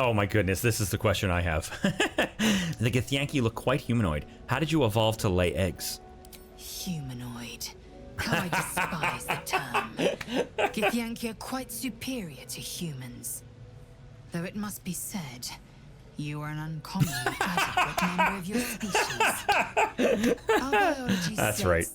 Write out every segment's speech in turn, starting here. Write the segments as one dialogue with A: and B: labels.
A: Oh my goodness, this is the question I have. The Githyanki look quite humanoid. How did you evolve to lay eggs?
B: Humanoid. How I despise the term. Githyanki are quite superior to humans. Though it must be said, you are an uncommonly adequate member of your species. Our biology
A: That's right.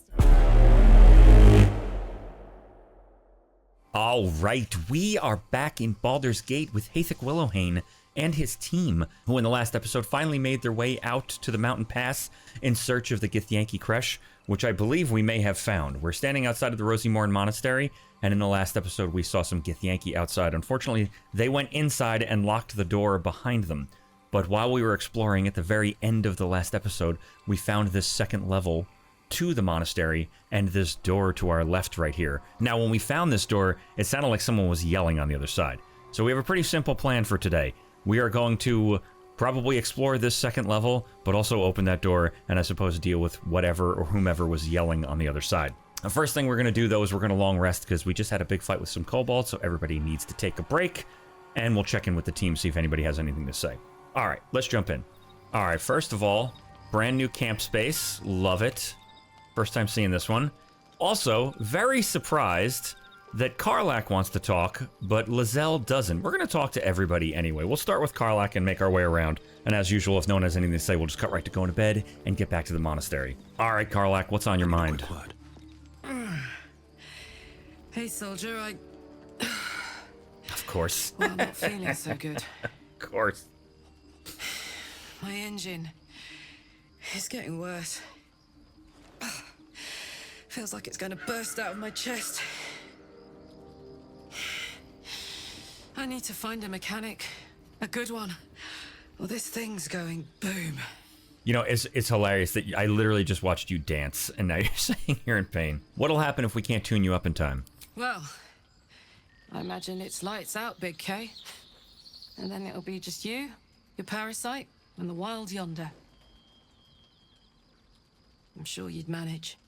A: All right, we are back in Baldur's Gate with Haethach Willowhane and his team, who in the last episode finally made their way out to the mountain pass in search of the Githyanki creche, which I believe we may have found. We're standing outside of the Rosimorn Monastery, and in the last episode we saw some Githyanki outside. Unfortunately, they went inside and locked the door behind them. But while we were exploring at the very end of the last episode, we found this second level to the monastery and this door to our left right here. Now, when we found this door, it sounded like someone was yelling on the other side. So we have a pretty simple plan for today. We are going to probably explore this second level, but also open that door and I suppose deal with whatever or whomever was yelling on the other side. The first thing we're going to do, though, is we're going to long rest because we just had a big fight with some kobolds, so everybody needs to take a break, and we'll check in with the team, see if anybody has anything to say. All right, let's jump in. All right, first of all, brand new camp space. Love it. First time seeing this one. Also, very surprised that Karlach wants to talk, but Lae'zel doesn't. We're going to talk to everybody anyway. We'll start with Karlach and make our way around. And as usual, if no one has anything to say, we'll just cut right to going to bed and get back to the monastery. All right, Karlach, what's on your mind?
C: Hey, soldier,
A: Of course.
C: Well, I'm not feeling so good.
A: Of course.
C: My engine is getting worse. Feels like it's going to burst out of my chest. I need to find a mechanic. A good one. Well, this thing's going boom.
A: You know, it's hilarious that I literally just watched you dance, and now you're saying you're in pain. What'll happen if we can't tune you up in time?
C: Well, I imagine it's lights out, Big K. And then it'll be just you, your parasite, and the wild yonder. I'm sure you'd manage.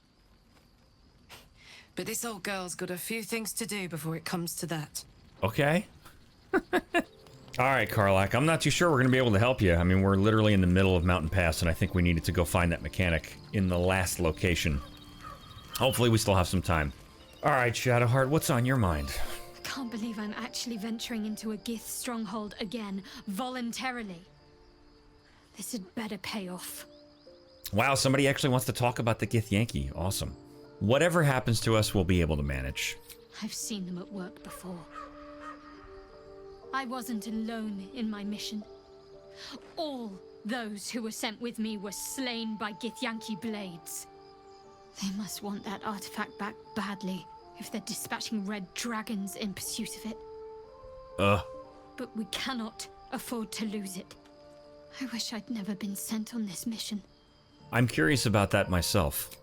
C: But this old girl's got a few things to do before it comes to that.
A: Okay. All right, Karlach, I'm not too sure we're going to be able to help you. I mean, we're literally in the middle of Mountain Pass, and I think we needed to go find that mechanic in the last location. Hopefully we still have some time. All right, Shadowheart, what's on your mind?
D: I can't believe I'm actually venturing into a Gith stronghold again, voluntarily. This had better pay off.
A: Wow, somebody actually wants to talk about the Githyanki. Awesome. Whatever happens to us, we'll be able to manage.
D: I've seen them at work before. I wasn't alone in my mission. All those who were sent with me were slain by Githyanki blades. They must want that artifact back badly if they're dispatching red dragons in pursuit of it. But we cannot afford to lose it. I wish I'd never been sent on this mission.
A: I'm curious about that myself.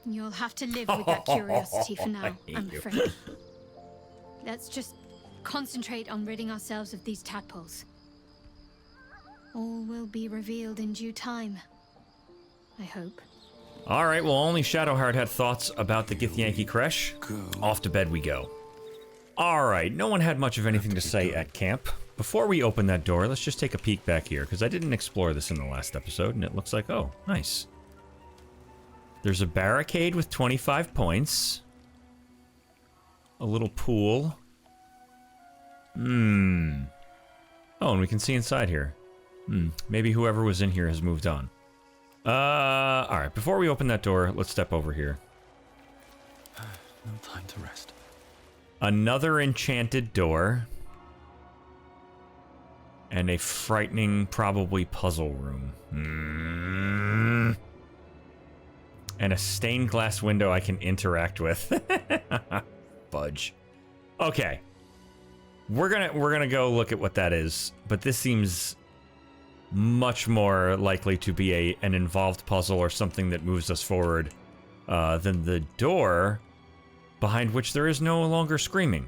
D: You'll have to live with that curiosity for now, I'm afraid. Let's just concentrate on ridding ourselves of these tadpoles. All will be revealed in due time, I hope.
A: All right, well, only Shadowheart had thoughts about the Githyanki creche. Off to bed we go. All right, no one had much of anything to say at camp. Before we open that door, let's just take a peek back here, because I didn't explore this in the last episode, and it looks like, oh, nice. There's a barricade with 25 points. A little pool. Oh, and we can see inside here. Maybe whoever was in here has moved on. Alright, before we open that door, let's step over here.
E: No time to rest.
A: Another enchanted door. And a frightening, probably puzzle room. And a stained glass window I can interact with. Fudge. Okay. We're gonna go look at what that is, but this seems much more likely to be an involved puzzle or something that moves us forward than the door behind which there is no longer screaming.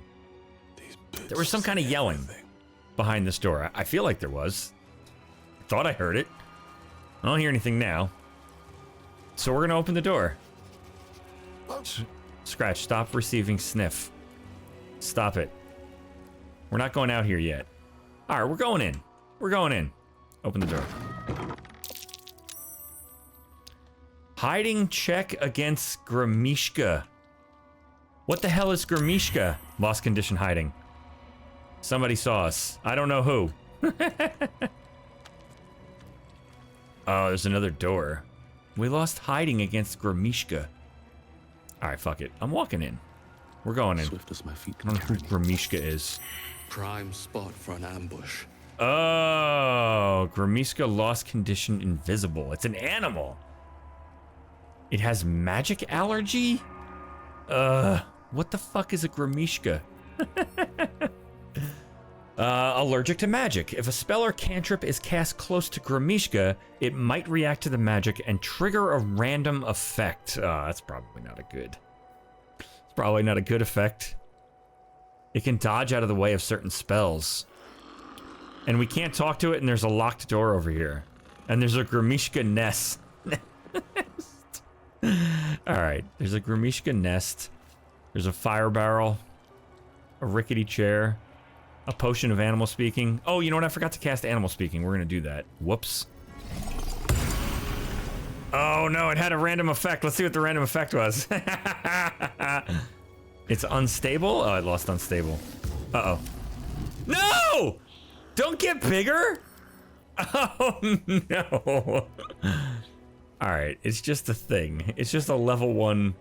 A: There was some kind of yelling behind this door. I feel like there was. I thought I heard it. I don't hear anything now. So we're gonna open the door. Scratch, stop receiving sniff. Stop it. We're not going out here yet. All right, we're going in. We're going in. Open the door. Hiding check against Gremishka. What the hell is Gremishka? Lost condition hiding. Somebody saw us. I don't know who. Oh, there's another door. We lost hiding against Gremishka. All right, fuck it. I'm walking in. We're going in.
E: Swift as my feet
A: I don't know who Gremishka is.
E: Prime spot for an ambush.
A: Oh, Gremishka lost condition invisible. It's an animal. It has magic allergy? What the fuck is a Gremishka? Allergic to magic. If a spell or cantrip is cast close to Gremishka, it might react to the magic and trigger a random effect. That's probably not a good. It's probably not a good effect. It can dodge out of the way of certain spells. And we can't talk to it, and there's a locked door over here. And there's a Gremishka nest. Alright, there's a Gremishka nest. There's a fire barrel. A rickety chair. A potion of animal speaking. Oh, you know what? I forgot to cast animal speaking. We're gonna do that. Whoops. Oh no, it had a random effect. Let's see what the random effect was. It's unstable? Oh, it lost unstable. Uh-oh. No! Don't get bigger! Oh no. Alright, it's just a thing. It's just a level 1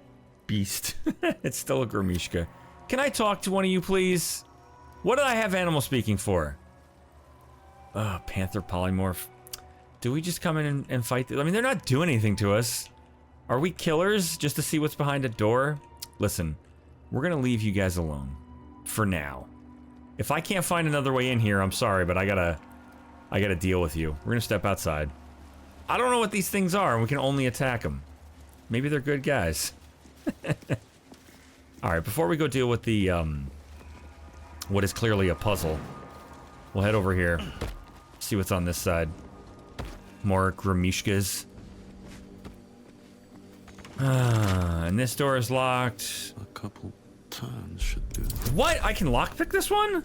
A: beast. It's still a Gremishka. Can I talk to one of you, please? What did I have animal speaking for? Oh, panther polymorph. Do we just come in and fight? I mean, they're not doing anything to us. Are we killers just to see what's behind a door? Listen, we're gonna leave you guys alone. For now. If I can't find another way in here, I'm sorry, but I gotta deal with you. We're gonna step outside. I don't know what these things are, and we can only attack them. Maybe they're good guys. Alright, before we go deal with the, what is clearly a puzzle, we'll head over here. See what's on this side. More Gremishkas. And this door is locked.
E: A couple turns should do.
A: What? I can lockpick this one?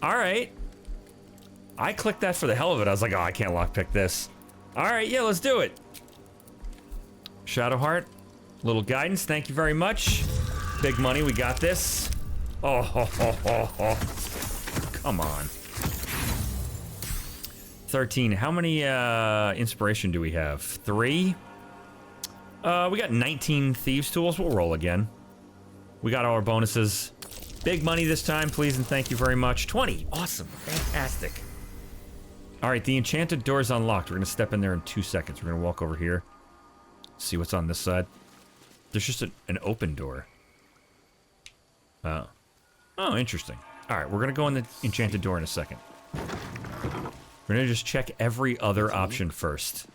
A: Alright. I clicked that for the hell of it. I was like, oh, I can't lockpick this. Alright, yeah, let's do it. Shadowheart. Little guidance, thank you very much. Big money, we got this. Oh, ho, ho, ho, ho. Come on. 13. How many inspiration do we have? 3? We got 19 thieves tools. We'll roll again. We got all our bonuses. Big money this time, please and thank you very much. 20. Awesome. Fantastic. All right, the enchanted door is unlocked. We're going to step in there in 2 seconds. We're going to walk over here. See what's on this side. There's just an open door. Oh. Oh, interesting. All right, we're going to go in the enchanted door in a second. We're going to just check every other option first.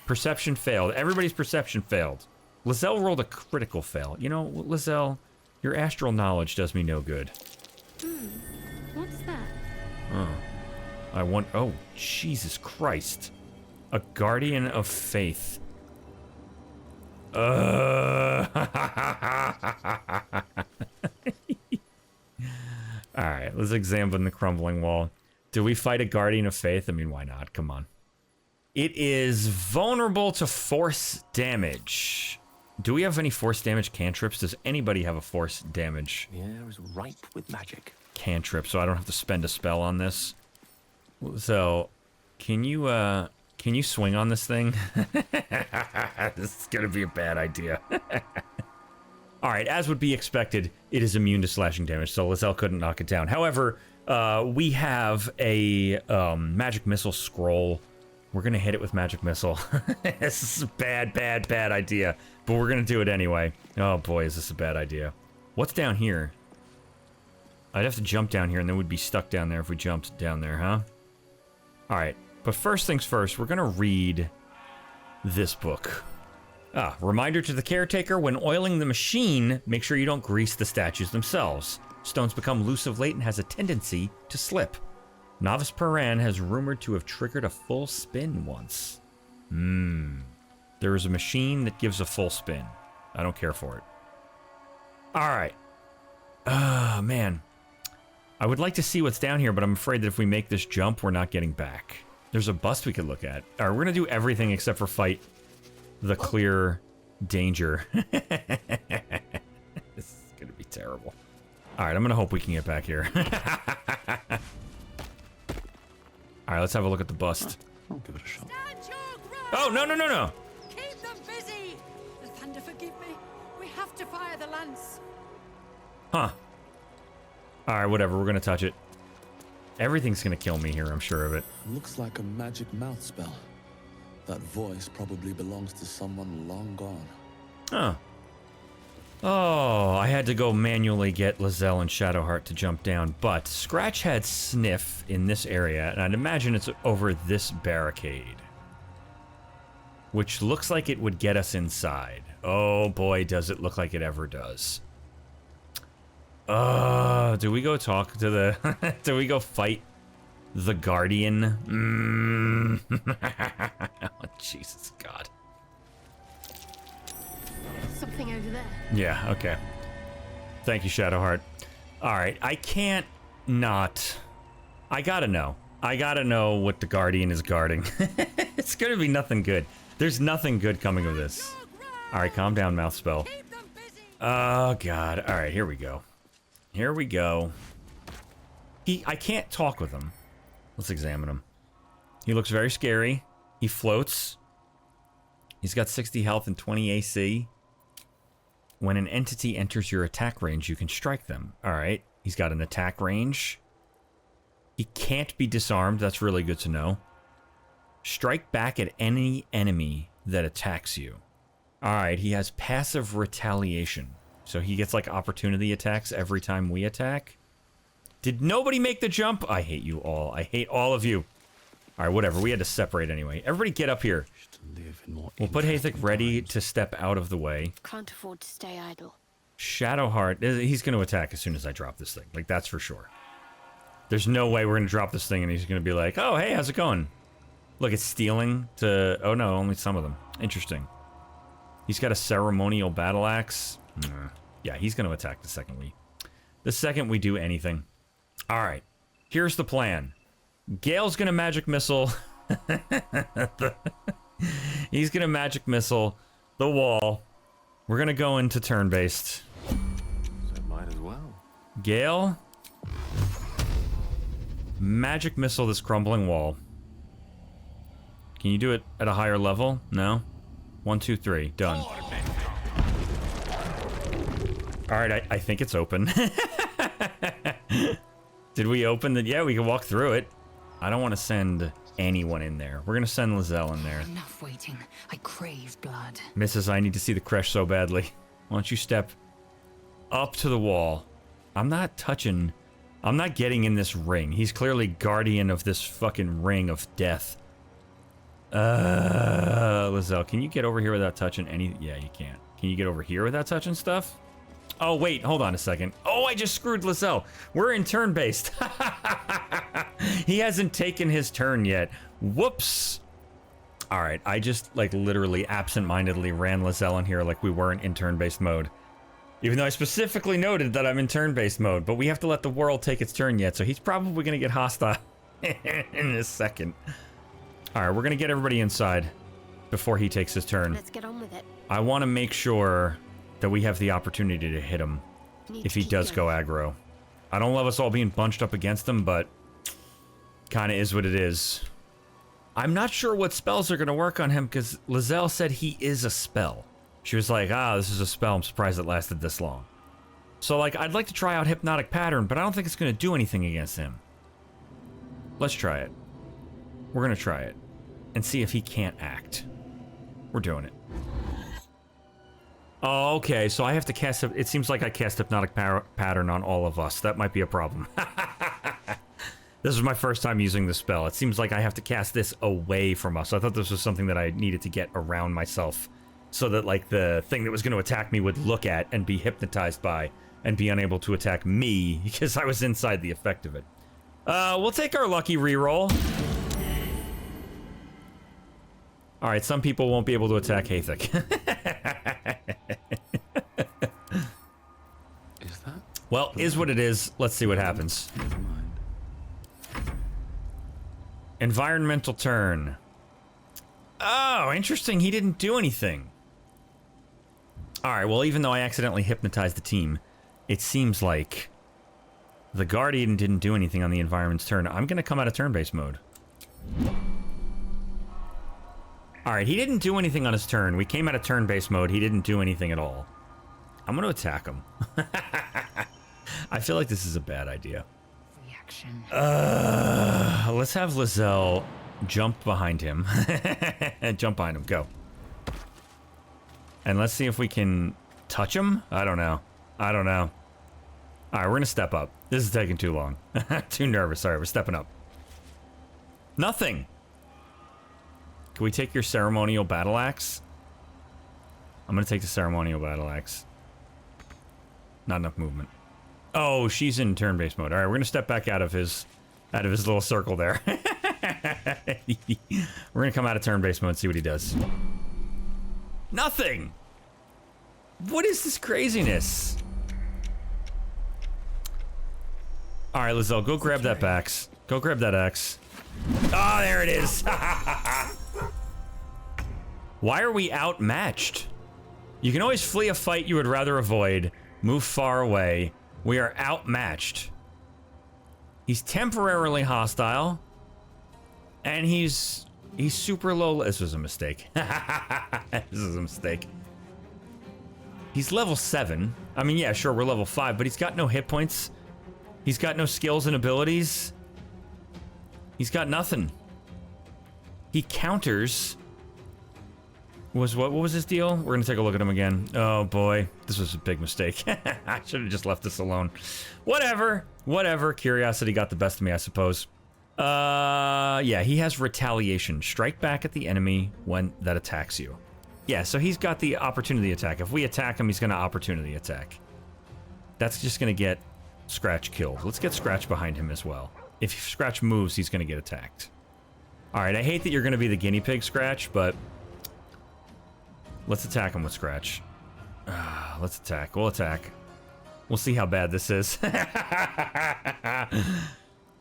A: Perception failed. Everybody's perception failed. Lizelle rolled a critical fail. You know, Lizelle, your astral knowledge does me no good.
D: What's that?
A: Oh. I want... Oh, Jesus Christ. A guardian of faith. Alright, let's examine the crumbling wall. Do we fight a guardian of faith? I mean, why not? Come on. It is vulnerable to force damage. Do we have any force damage cantrips? Does anybody have a force damage?
E: The air is ripe with magic.
A: Cantrip, so I don't have to spend a spell on this. So, can you swing on this thing? This is gonna be a bad idea. Alright, as would be expected, it is immune to slashing damage, so Lizelle couldn't knock it down. However, we have a magic missile scroll. We're gonna hit it with magic missile. This is a bad idea, but we're gonna do it anyway. Oh boy, is this a bad idea. What's down here? I'd have to jump down here and then we'd be stuck down there if we jumped down there, huh? Alright, but first things first, we're gonna read this book. Reminder to the caretaker, when oiling the machine, make sure you don't grease the statues themselves. Stones become loose of late and has a tendency to slip. Novice Paran has rumored to have triggered a full spin once. There is a machine that gives a full spin. I don't care for it. Alright. Oh, man. I would like to see what's down here, but I'm afraid that if we make this jump, we're not getting back. There's a bust we could look at. All right, we're going to do everything except for fight the clear danger. This is going to be terrible. All right, I'm going to hope we can get back here. All right, let's have a look at the bust.
E: I'll give it a shot.
A: Oh, no, no, no, no.
F: Keep them busy! Lathander, forgive me. We have to fire the lance.
A: Huh. All right, whatever. We're going to touch it. Everything's going to kill me here, I'm sure of it.
E: Looks like a magic mouth spell. That voice probably belongs to someone long gone.
A: Huh. Oh, I had to go manually get Lae'zel and Shadowheart to jump down, but Scratch had Sniff in this area, and I'd imagine it's over this barricade. Which looks like it would get us inside. Oh boy, does it look like it ever does. Do we go talk to the... do we go fight the Guardian? Oh, Jesus God.
D: Something over there.
A: Yeah, okay. Thank you, Shadowheart. Alright, I can't not... I gotta know. I gotta know what the Guardian is guarding. It's gonna be nothing good. There's nothing good coming of this. Alright, calm down, mouth spell. Oh, God. Alright, here we go. Here we go. I can't talk with him. Let's examine him. He looks very scary. He floats. He's got 60 health and 20 AC. When an entity enters your attack range, you can strike them. Alright. He's got an attack range. He can't be disarmed. That's really good to know. Strike back at any enemy that attacks you. Alright, he has passive retaliation. So he gets, like, opportunity attacks every time we attack. Did nobody make the jump? I hate you all. I hate all of you. Alright, whatever. We had to separate anyway. Everybody get up here. We'll put Kith'rak ready to step out of the way.
G: Can't afford to stay idle.
A: Shadowheart, he's going to attack as soon as I drop this thing. Like, that's for sure. There's no way we're going to drop this thing and he's going to be like, oh, hey, how's it going? Look, it's stealing to... Oh, no, only some of them. Interesting. He's got a ceremonial battle axe. Yeah, he's going to attack the second we do anything. All right. Here's the plan. Gale's going to magic missile. He's going to magic missile the wall. We're going to go into turn-based.
E: So might as well.
A: Gale. Magic missile this crumbling wall. Can you do it at a higher level? No? 1, 2, 3. Done. Alright, I think it's open. Did we open the... Yeah, we can walk through it. I don't want to send anyone in there. We're going to send Lae'zel in there.
B: Enough waiting. I crave blood.
A: Mrs., I need to see the creche so badly. Why don't you step up to the wall? I'm not touching... I'm not getting in this ring. He's clearly guardian of this fucking ring of death. Lae'zel, can you get over here without touching any... Yeah, you can't. Can you get over here without touching stuff? Oh, wait, hold on a second. Oh, I just screwed Lae'zel. We're in turn-based. He hasn't taken his turn yet. Whoops. All right, I just, like, literally absent-mindedly ran Lae'zel in here like we weren't in turn-based mode. Even though I specifically noted that I'm in turn-based mode, but we have to let the world take its turn yet, so he's probably going to get hostile in a second. All right, we're going to get everybody inside before he takes his turn.
G: Let's get on with it.
A: I want to make sure that we have the opportunity to hit him if he does go aggro. I don't love us all being bunched up against him, but kind of is what it is. I'm not sure what spells are going to work on him because Lae'zel said he is a spell. She was like, this is a spell. I'm surprised it lasted this long. So, like, I'd like to try out Hypnotic Pattern, but I don't think it's going to do anything against him. Let's try it. We're going to try it and see if he can't act. We're doing it. Oh, okay, so I have to cast... It seems like I cast Hypnotic Pattern on all of us. That might be a problem. This is my first time using this spell. It seems like I have to cast this away from us. I thought this was something that I needed to get around myself so that, like, the thing that was going to attack me would look at and be hypnotized by and be unable to attack me because I was inside the effect of it. We'll take our lucky reroll. All right, some people won't be able to attack Kith'rak.
E: Is that?
A: Well, is what it is. Let's see what happens.
E: Never mind.
A: Environmental turn. Oh, interesting. He didn't do anything. Alright, well, even though I accidentally hypnotized the team, it seems like the Guardian didn't do anything on the environment's turn. I'm going to come out of turn-based mode. Alright, he didn't do anything on his turn. We came out of turn-based mode. He didn't do anything at all. I'm going to attack him. I feel like this is a bad idea.
B: Reaction.
A: Let's have Lizelle jump behind him. Jump behind him. Go. And let's see if we can touch him. I don't know. I don't know. All right, we're going to step up. This is taking too long. Too nervous. All right, we're stepping up. Nothing. Can we take your ceremonial battle axe? I'm going to take the ceremonial battle axe. Not enough movement. Oh, she's in turn-based mode. All right, we're going to step back out of his little circle there. We're going to come out of turn-based mode and see what he does. Nothing! What is this craziness? Alright, Lizelle, go grab that axe. Go grab that axe. Oh, there it is! Why are we outmatched? You can always flee a fight you would rather avoid. Move far away. We are outmatched. He's temporarily hostile. And he's super low. This was a mistake. This is a mistake. He's level 7. I mean, yeah, sure, we're level 5, but he's got no hit points. He's got no skills and abilities. He's got nothing. He counters. What was his deal? We're gonna take a look at him again. Oh boy, this was a big mistake. I should have just left this alone. Whatever. Curiosity got the best of me, I suppose. Yeah, he has retaliation. Strike back at the enemy when that attacks you. Yeah, so he's got the opportunity attack. If we attack him, he's gonna opportunity attack. That's just gonna get Scratch killed. Let's get Scratch behind him as well. If Scratch moves, he's gonna get attacked. Alright, I hate that you're gonna be the guinea pig, Scratch, but let's attack him with Scratch. Let's attack. We'll attack. We'll see how bad this is.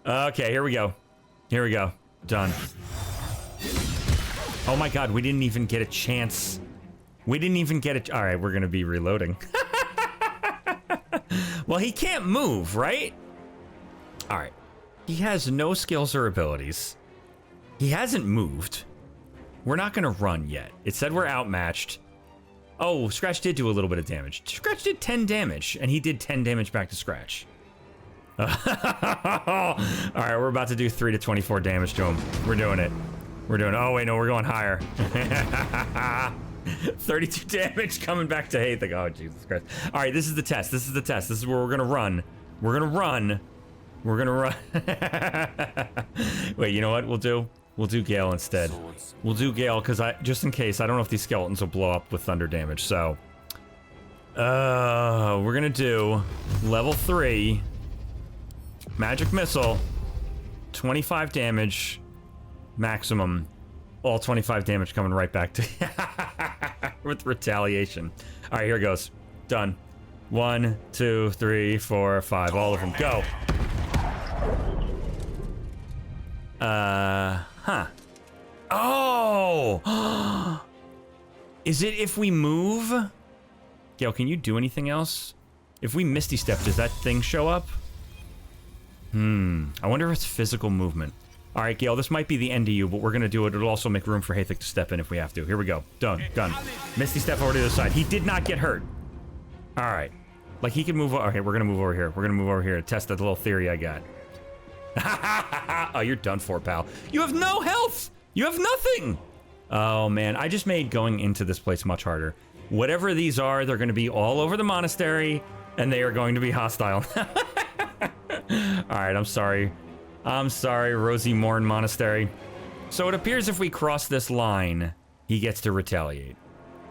A: Okay, here we go. Here we go. Done. Oh my god, we didn't even get a chance. We didn't even get it. Alright, we're gonna be reloading. Well, he can't move, right? Alright. He has no skills or abilities. He hasn't moved. We're not gonna run yet. It said we're outmatched. Oh, Scratch did do a little bit of damage. Scratch did 10 damage, and he did 10 damage back to Scratch. Alright, we're about to do 3 to 24 damage to him. We're doing it. We're doing it. Oh, wait, no, we're going higher. 32 damage coming back to Hathik. Oh, Jesus Christ. Alright, this is the test. This is the test. This is where we're gonna run. We're gonna run. We're gonna run. Wait, you know what we'll do? We'll do Gale instead. We'll do Gale, because just in case, I don't know if these skeletons will blow up with thunder damage, so... we're gonna do level 3. Magic Missile. 25 damage. Maximum. All 25 damage coming right back to... with retaliation. Alright, here it goes. Done. 1, 2, 3, 4, 5. All of them. Go! Huh. Oh! Is it if we move? Gale, can you do anything else? If we Misty Step, does that thing show up? I wonder if it's physical movement. Alright, Gale, this might be the end of you, but we're gonna do it. It'll also make room for Hathik to step in if we have to. Here we go. Done. Misty Step over to the side. He did not get hurt. Alright. Like, he can move... Okay, we're gonna move over here. We're gonna move over here to test that little theory I got. Oh, you're done for, pal. You have no health! You have nothing! Oh, man. I just made going into this place much harder. Whatever these are, they're going to be all over the monastery, and they are going to be hostile. Alright, I'm sorry. I'm sorry, Rosie Morn Monastery. So it appears if we cross this line, he gets to retaliate.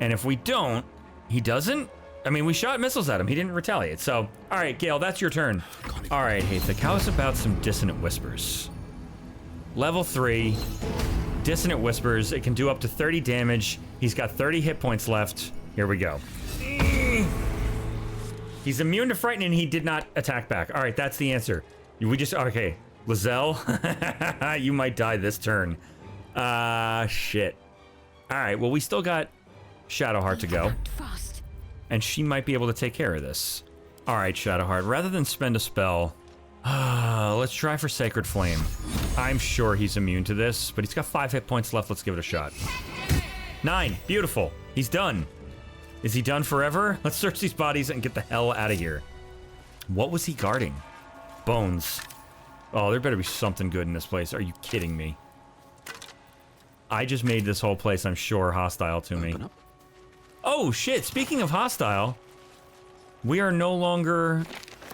A: And if we don't, he doesn't? I mean, we shot missiles at him. He didn't retaliate. So, alright, Gale, that's your turn. Alright, Hathik, how's about some Dissonant Whispers? Level 3. Dissonant Whispers. It can do up to 30 damage. He's got 30 hit points left. Here we go. He's immune to frightening. He did not attack back. All right, that's the answer. We just... Okay. Lizelle, you might die this turn. Shit. All right, well, we still got Shadowheart to go.
D: Fast.
A: And she might be able to take care of this. All right, Shadowheart, rather than spend a spell, let's try for Sacred Flame. I'm sure he's immune to this, but he's got 5 hit points left. Let's give it a shot. 9. Beautiful. He's done. Is he done forever? Let's search these bodies and get the hell out of here. What was he guarding? Bones. Oh, there better be something good in this place. Are you kidding me? I just made this whole place, I'm sure, hostile to me. Oh, shit. Speaking of hostile, we are no longer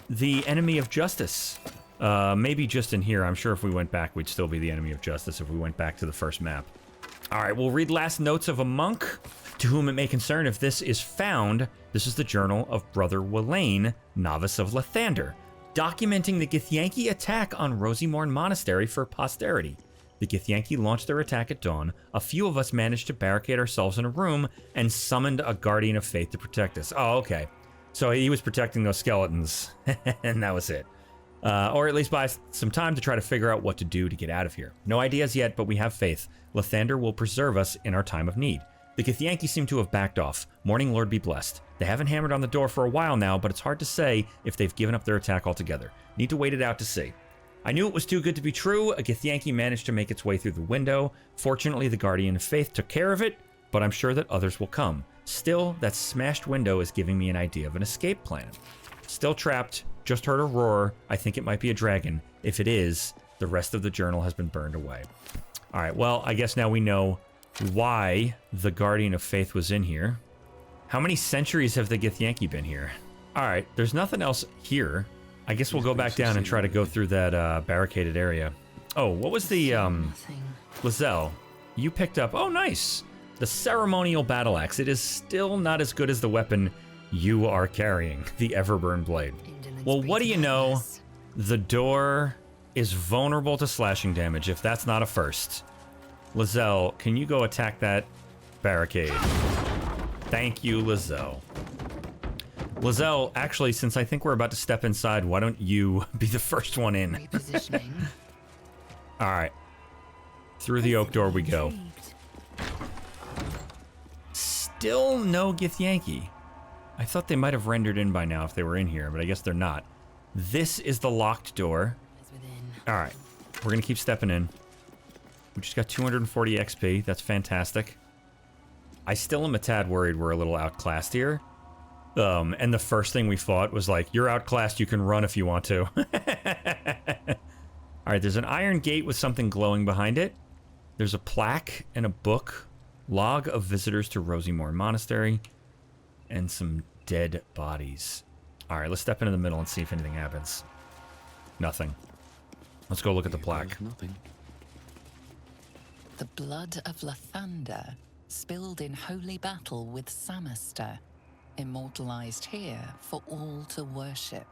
A: the enemy of justice. Maybe just in here. I'm sure if we went back, we'd still be the enemy of justice if we went back to the first map. All right, we'll read Last Notes of a Monk. To whom it may concern, if this is found, this is the journal of Brother Welaine, Novice of Lathander, documenting the Githyanki attack on Rosymorn Monastery for posterity. The Githyanki launched their attack at dawn. A few of us managed to barricade ourselves in a room and summoned a Guardian of Faith to protect us. Oh, okay. So he was protecting those skeletons, and that was it. Or at least buy some time to try to figure out what to do to get out of here. No ideas yet, but we have faith. Lathander will preserve us in our time of need. The Githyanki seem to have backed off. Morning Lord be blessed. They haven't hammered on the door for a while now, but it's hard to say if they've given up their attack altogether. Need to wait it out to see. I knew it was too good to be true. A Githyanki managed to make its way through the window. Fortunately, the Guardian of Faith took care of it, but I'm sure that others will come. Still, that smashed window is giving me an idea of an escape plan. Still trapped. Just heard a roar. I think it might be a dragon. If it is, the rest of the journal has been burned away. All right, well, I guess now we know why the Guardian of Faith was in here. How many centuries have the Githyanki been here? All right, there's nothing else here. I guess we'll go back down and try to go through that barricaded area. Oh, what was the, Lizelle, you picked up, oh, nice. The ceremonial battle axe. It is still not as good as the weapon you are carrying, the Everburn blade. Well, what do you know? The door is vulnerable to slashing damage, if that's not a first. Lizelle, can you go attack that barricade? Thank you, Lizelle. Lizelle, actually, since I think we're about to step inside, why don't you be the first one in?
B: Repositioning.
A: All right. Through the oak door we go. Still no Githyanki. I thought they might have rendered in by now if they were in here, but I guess they're not. This is the locked door. All right. We're going to keep stepping in. We just got 240 XP. That's fantastic. I still am a tad worried we're a little outclassed here. And the first thing we fought was like, you're outclassed, you can run if you want to. All right, there's an iron gate with something glowing behind it. There's a plaque and a book. Log of visitors to Rosymorn Monastery. And some dead bodies. All right, let's step into the middle and see if anything happens. Nothing. Let's go look at the plaque.
E: Nothing.
H: The blood of Lathander, spilled in holy battle with Samaster, immortalized here for all to worship.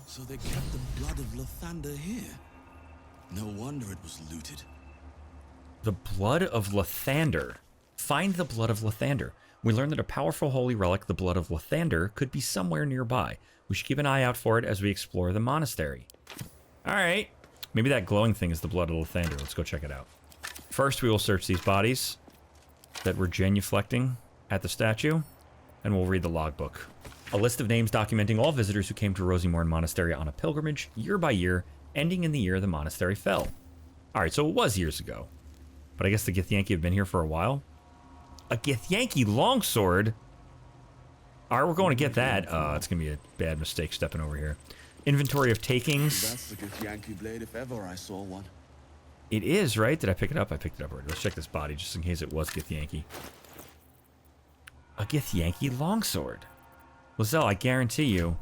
E: So they kept the blood of Lathander here. No wonder it was looted.
A: The blood of Lathander. Find the blood of Lathander. We learned that a powerful holy relic, the blood of Lathander, could be somewhere nearby. We should keep an eye out for it as we explore the monastery. All right. Maybe that glowing thing is the blood of Lathander. Let's go check it out. First, we will search these bodies that were genuflecting at the statue, and we'll read the logbook. A list of names documenting all visitors who came to Rosymorn Monastery on a pilgrimage, year by year, ending in the year the monastery fell. All right, so it was years ago. But I guess the Githyanki have been here for a while. A Githyanki longsword? All right, we're going to get that. It's going to be a bad mistake stepping over here. Inventory of takings.
E: That's the Githyanki blade if ever I saw one.
A: It is, right? Did I pick it up? I picked it up already. Let's check this body just in case it was Githyanki. A Githyanki longsword. Lizelle, I guarantee you,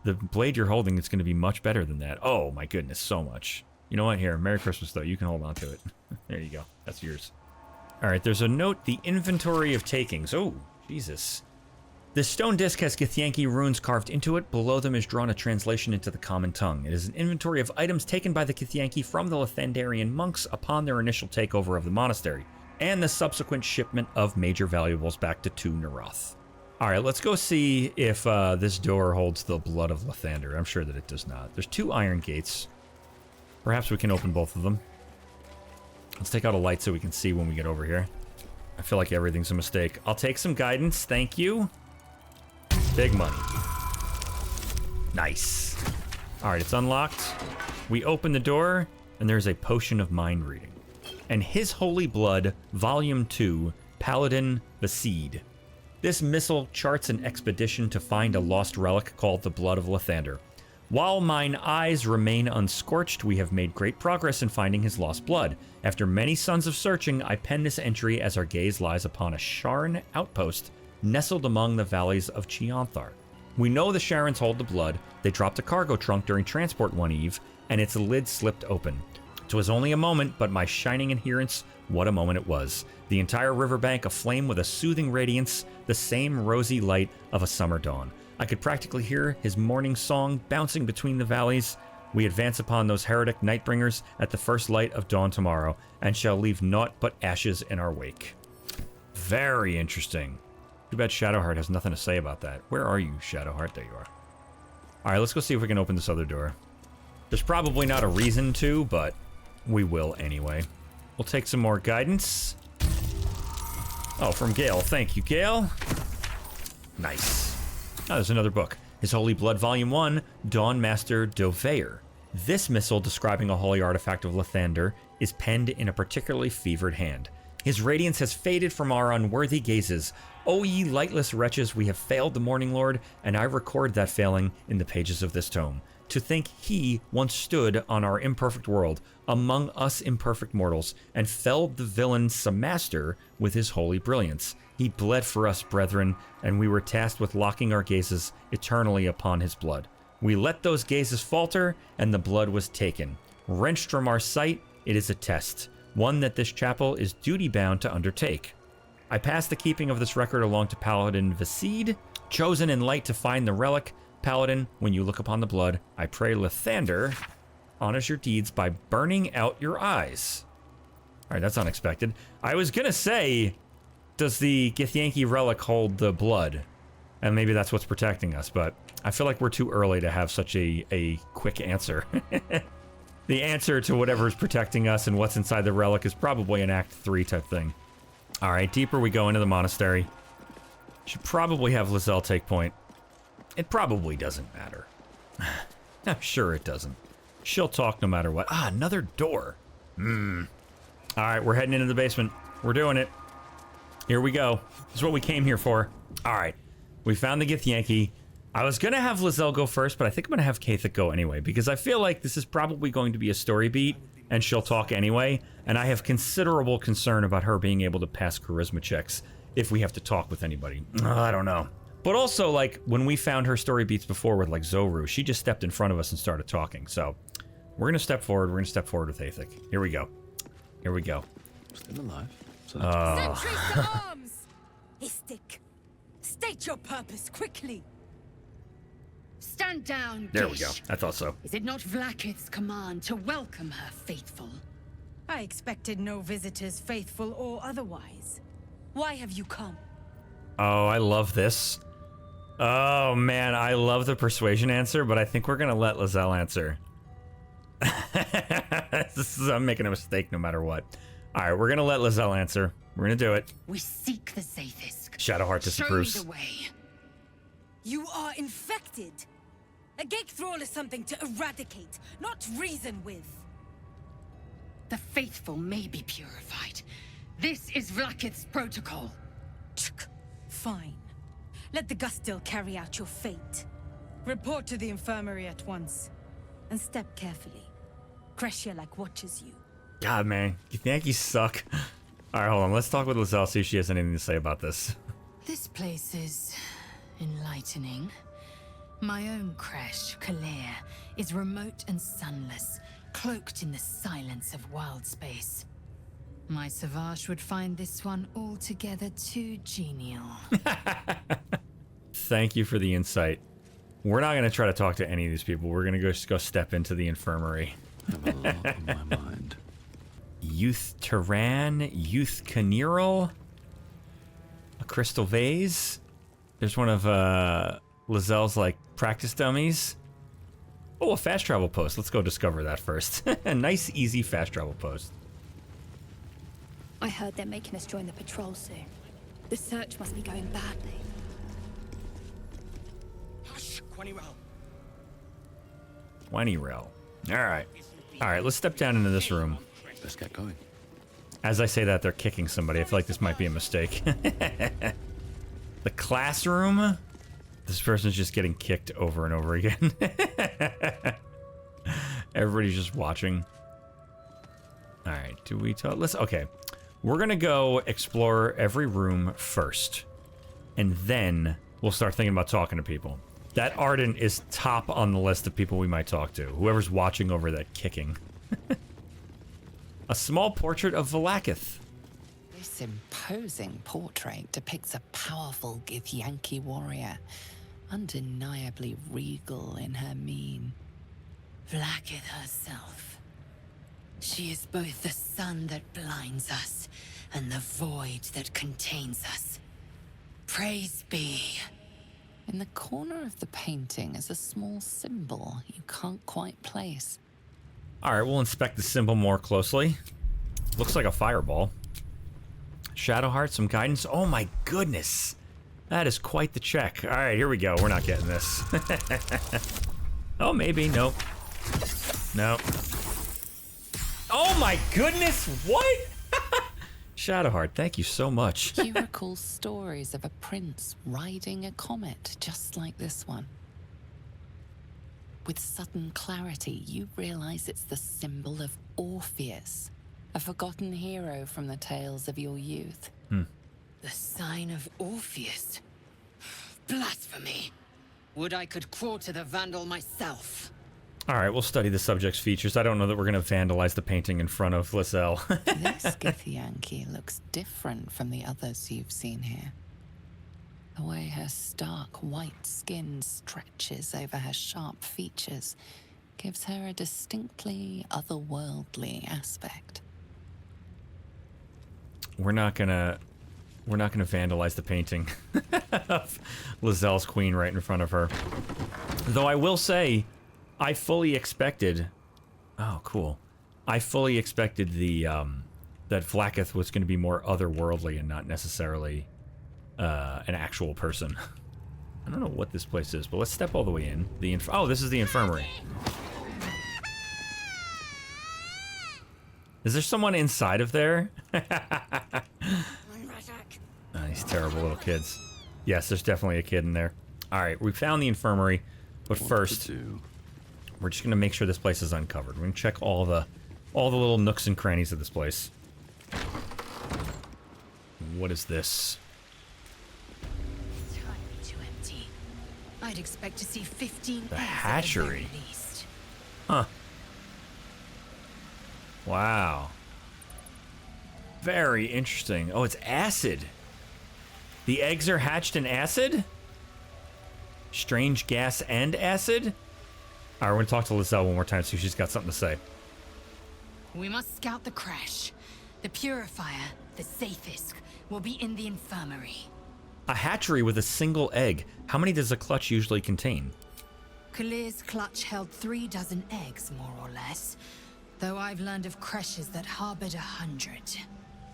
A: the blade you're holding is going to be much better than that. Oh, my goodness, so much. You know what? Here, Merry Christmas, though. You can hold on to it. There you go. That's yours. All right, there's a note, the inventory of takings. Oh, Jesus. This stone disc has Githyanki runes carved into it. Below them is drawn a translation into the common tongue. It is an inventory of items taken by the Githyanki from the Lathanderian monks upon their initial takeover of the monastery, and the subsequent shipment of major valuables back to Tu Neroth. All right, let's go see if this door holds the blood of Lathander. I'm sure that it does not. There's 2 iron gates. Perhaps we can open both of them. Let's take out a light so we can see when we get over here. I feel like everything's a mistake. I'll take some guidance. Thank you. Big money. Nice. All right, it's unlocked. We open the door, and there's a potion of mind reading. And His Holy Blood, Volume 2, Paladin Vaseed. This missile charts an expedition to find a lost relic called the Blood of Lathander. While mine eyes remain unscorched, we have made great progress in finding his lost blood. After many suns of searching, I pen this entry as our gaze lies upon a Sharn outpost nestled among the valleys of Cheonthar. We know the Sharons hold the blood. They dropped a cargo trunk during transport one eve, and its lid slipped open. 'Twas only a moment, but my shining adherence, what a moment it was. The entire riverbank aflame with a soothing radiance, the same rosy light of a summer dawn. I could practically hear his morning song bouncing between the valleys. We advance upon those heretic nightbringers at the first light of dawn tomorrow, and shall leave naught but ashes in our wake. Very interesting. Too bad Shadowheart has nothing to say about that. Where are you, Shadowheart? There you are. Alright, let's go see if we can open this other door. There's probably not a reason to, but we will anyway. We'll take some more guidance. Oh, from Gale. Thank you, Gale. Nice. Oh, there's another book. His Holy Blood, Volume 1, Dawnmaster Dovair. This missile, describing a holy artifact of Lathander, is penned in a particularly fevered hand. His radiance has faded from our unworthy gazes. O ye lightless wretches, we have failed the Morning Lord, and I record that failing in the pages of this tome. To think he once stood on our imperfect world, among us imperfect mortals, and felled the villain Samaster with his holy brilliance. He bled for us, brethren, and we were tasked with locking our gazes eternally upon his blood. We let those gazes falter, and the blood was taken. Wrenched from our sight, it is a test, one that this chapel is duty-bound to undertake. I pass the keeping of this record along to Paladin Vaseed, chosen in light to find the relic. Paladin, when you look upon the blood, I pray Lathander honors your deeds by burning out your eyes. All right, that's unexpected. I was gonna say, does the Githyanki relic hold the blood? And maybe that's what's protecting us, but I feel like we're too early to have such a quick answer. The answer to whatever's protecting us and what's inside the relic is probably an Act 3 type thing. All right, deeper we go into the monastery. Should probably have Lizelle take point. It probably doesn't matter. I'm sure it doesn't. She'll talk no matter what. Ah, another door. All right, we're heading into the basement. We're doing it. Here we go. This is what we came here for. All right, we found the Githyanki. I was going to have Lizelle go first, but I think I'm going to have Kith'rak go anyway, because I feel like this is probably going to be a story beat, and she'll talk anyway, and I have considerable concern about her being able to pass charisma checks if we have to talk with anybody. I don't know. But also, like, when we found her story beats before with, like, Zoru, she just stepped in front of us and started talking. So, we're going to step forward. We're going to step forward with Kith'rak. Here we go. Here we go.
E: Still alive.
F: Sentries to arms! Istik, state your purpose quickly.
B: Stand down,
A: There we
B: Gish.
A: go. I thought so.
B: Is it not Vlaakith's command to welcome her faithful?
F: I expected no visitors, faithful or otherwise. Why have you come?
A: Oh, I love this. Oh, man, I love the persuasion answer, but I think we're going to let Lizelle answer. I'm making a mistake no matter what. All right, we're going to let Lizelle answer. We're going to do it.
B: We seek the Zaithisk.
A: Shadowheart disapproves.
B: Show me the way.
F: You are infected. A gate thrall is something to eradicate, not reason with.
B: The faithful may be purified. This is Vlaakith's protocol.
F: Fine. Let the Ghustil carry out your fate. Report to the infirmary at once. And step carefully. Creche like watches you.
A: God, man. Githyanki suck. All right, hold on. Let's talk with Lizelle, see if she has anything to say about this.
B: This place is enlightening. My own creche, Karlach, is remote and sunless, cloaked in the silence of wild space. My Savage would find this one altogether too genial.
A: Thank you for the insight. We're not going to try to talk to any of these people. We're going to just go step into the infirmary.
E: I have a lot on my mind.
A: Youth Tyran, Youth Caneral, a crystal vase, There's one of Lazelle's like practice dummies. Oh, a fast travel post. Let's go discover that first. A nice, easy fast travel post.
G: I heard they're making us join the patrol soon. The search must be going badly.
I: Hush, Quanirel.
A: Alright. Alright, let's step down into this room.
E: Let's get going.
A: As I say that, they're kicking somebody. I feel like this might be a mistake. The classroom? This person's just getting kicked over and over again. Everybody's just watching. Alright, do we talk? Okay. We're gonna go explore every room first. And then we'll start thinking about talking to people. That Arden is top on the list of people we might talk to. Whoever's watching over that kicking. A small portrait of Vlaakith.
H: This imposing portrait depicts a powerful Githyanki warrior, undeniably regal in her mien.
B: Vlaakith herself. She is both the sun that blinds us and the void that contains us. Praise be.
H: In the corner of the painting is a small symbol you can't quite place.
A: Alright, we'll inspect the symbol more closely. Looks like a fireball. Shadowheart, some guidance. Oh my goodness. That is quite the check. Alright, here we go. We're not getting this. Oh, maybe. Nope. Nope. Oh my goodness! What? Shadowheart, thank you so much.
H: You recall stories of a prince riding a comet just like this one. With sudden clarity, you realize it's the symbol of Orpheus, a forgotten hero from the tales of your youth.
B: The sign of Orpheus? Blasphemy! Would I could quarter the vandal myself.
A: Alright, we'll study the subject's features. I don't know that we're going to vandalize the painting in front of Lazelle.
H: This Githyanki looks different from the others you've seen here. The way her stark white skin stretches over her sharp features gives her a distinctly otherworldly aspect.
A: We're not gonna vandalize the painting of Lazelle's queen right in front of her. Though I will say, I fully expected. Oh, cool! I fully expected the that Vlaakith was going to be more otherworldly and not necessarily an actual person. I don't know what this place is, but let's step all the way in. Oh, this is the infirmary. Is there someone inside of there? These terrible little kids. Yes, there's definitely a kid in there. All right, we found the infirmary, but first, we're just gonna make sure this place is uncovered. We're gonna check all the little nooks and crannies of this place. What is this?
B: Entirely too empty. I'd expect to see 15
A: The
B: eggs
A: hatchery.
B: at the very least.
A: Huh. Wow. Very interesting. Oh, it's acid. The eggs are hatched in acid? Strange gas and acid? All right, we're going to talk to Lazelle one more time, see if she's got something to say.
B: We must scout the creche. The purifier, the safest, will be in the infirmary.
A: A hatchery with a single egg. How many does a clutch usually contain?
B: Kalir's clutch held 36 eggs, more or less. Though I've learned of creches that harbored 100.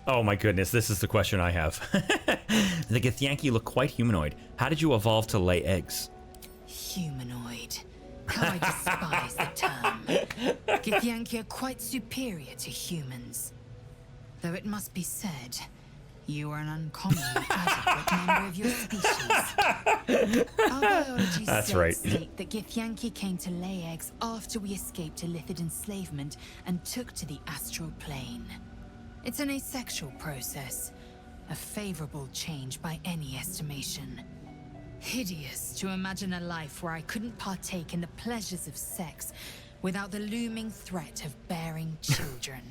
A: Oh my goodness, this is the question I have. The Githyanki look quite humanoid. How did you evolve to lay eggs?
B: Humanoid. How I despise the term. Githyanki are quite superior to humans. Though it must be said, you are an uncommonly adequate member of your species. Our biology state that Githyanki came to lay eggs after we escaped Illithid enslavement and took to the astral plane. It's an asexual process, a favorable change by any estimation. Hideous to imagine a life where I couldn't partake in the pleasures of sex without the looming threat of bearing children.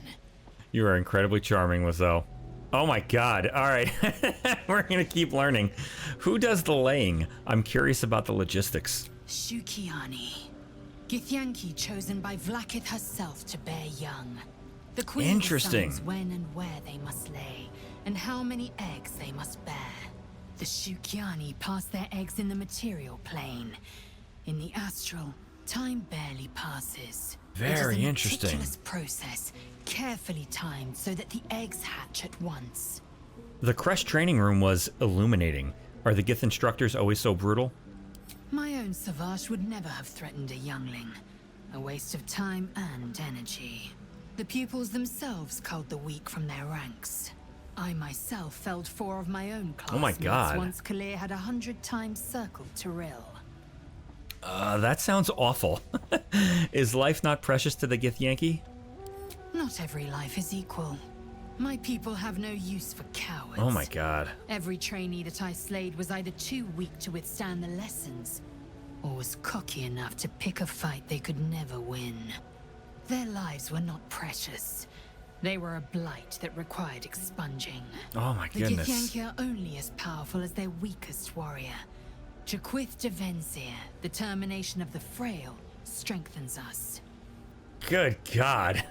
A: You are incredibly charming, Lazelle. Oh my god, alright. We're gonna keep learning. Who does the laying? I'm curious about the logistics.
B: Shukiani. Githyanki chosen by Vlaakith herself to bear young. The queen decides when and where they must lay, and how many eggs they must bear. The Shukyani pass their eggs in the material plane. In the astral, time barely passes.
A: Very
B: it is a
A: interesting.
B: meticulous process, carefully timed so that the eggs hatch at once.
A: The creche training room was illuminating. Are the Gith instructors always so brutal?
B: My own Savage would never have threatened a youngling. A waste of time and energy. The pupils themselves culled the weak from their ranks. I myself felled 4 of my own classmates
A: Oh my God.
B: once Kalir had 100 times circled Tyrell.
A: That sounds awful. Is life not precious to the Githyanki?
B: Not every life is equal. My people have no use for cowards.
A: Oh my God.
B: Every trainee that I slayed was either too weak to withstand the lessons, or was cocky enough to pick a fight they could never win. Their lives were not precious. They were a blight that required expunging.
A: Oh my
B: The
A: goodness.
B: Githyanki are only as powerful as their weakest warrior. Jaquith Devenzir, the termination of the frail, strengthens us.
A: Good God.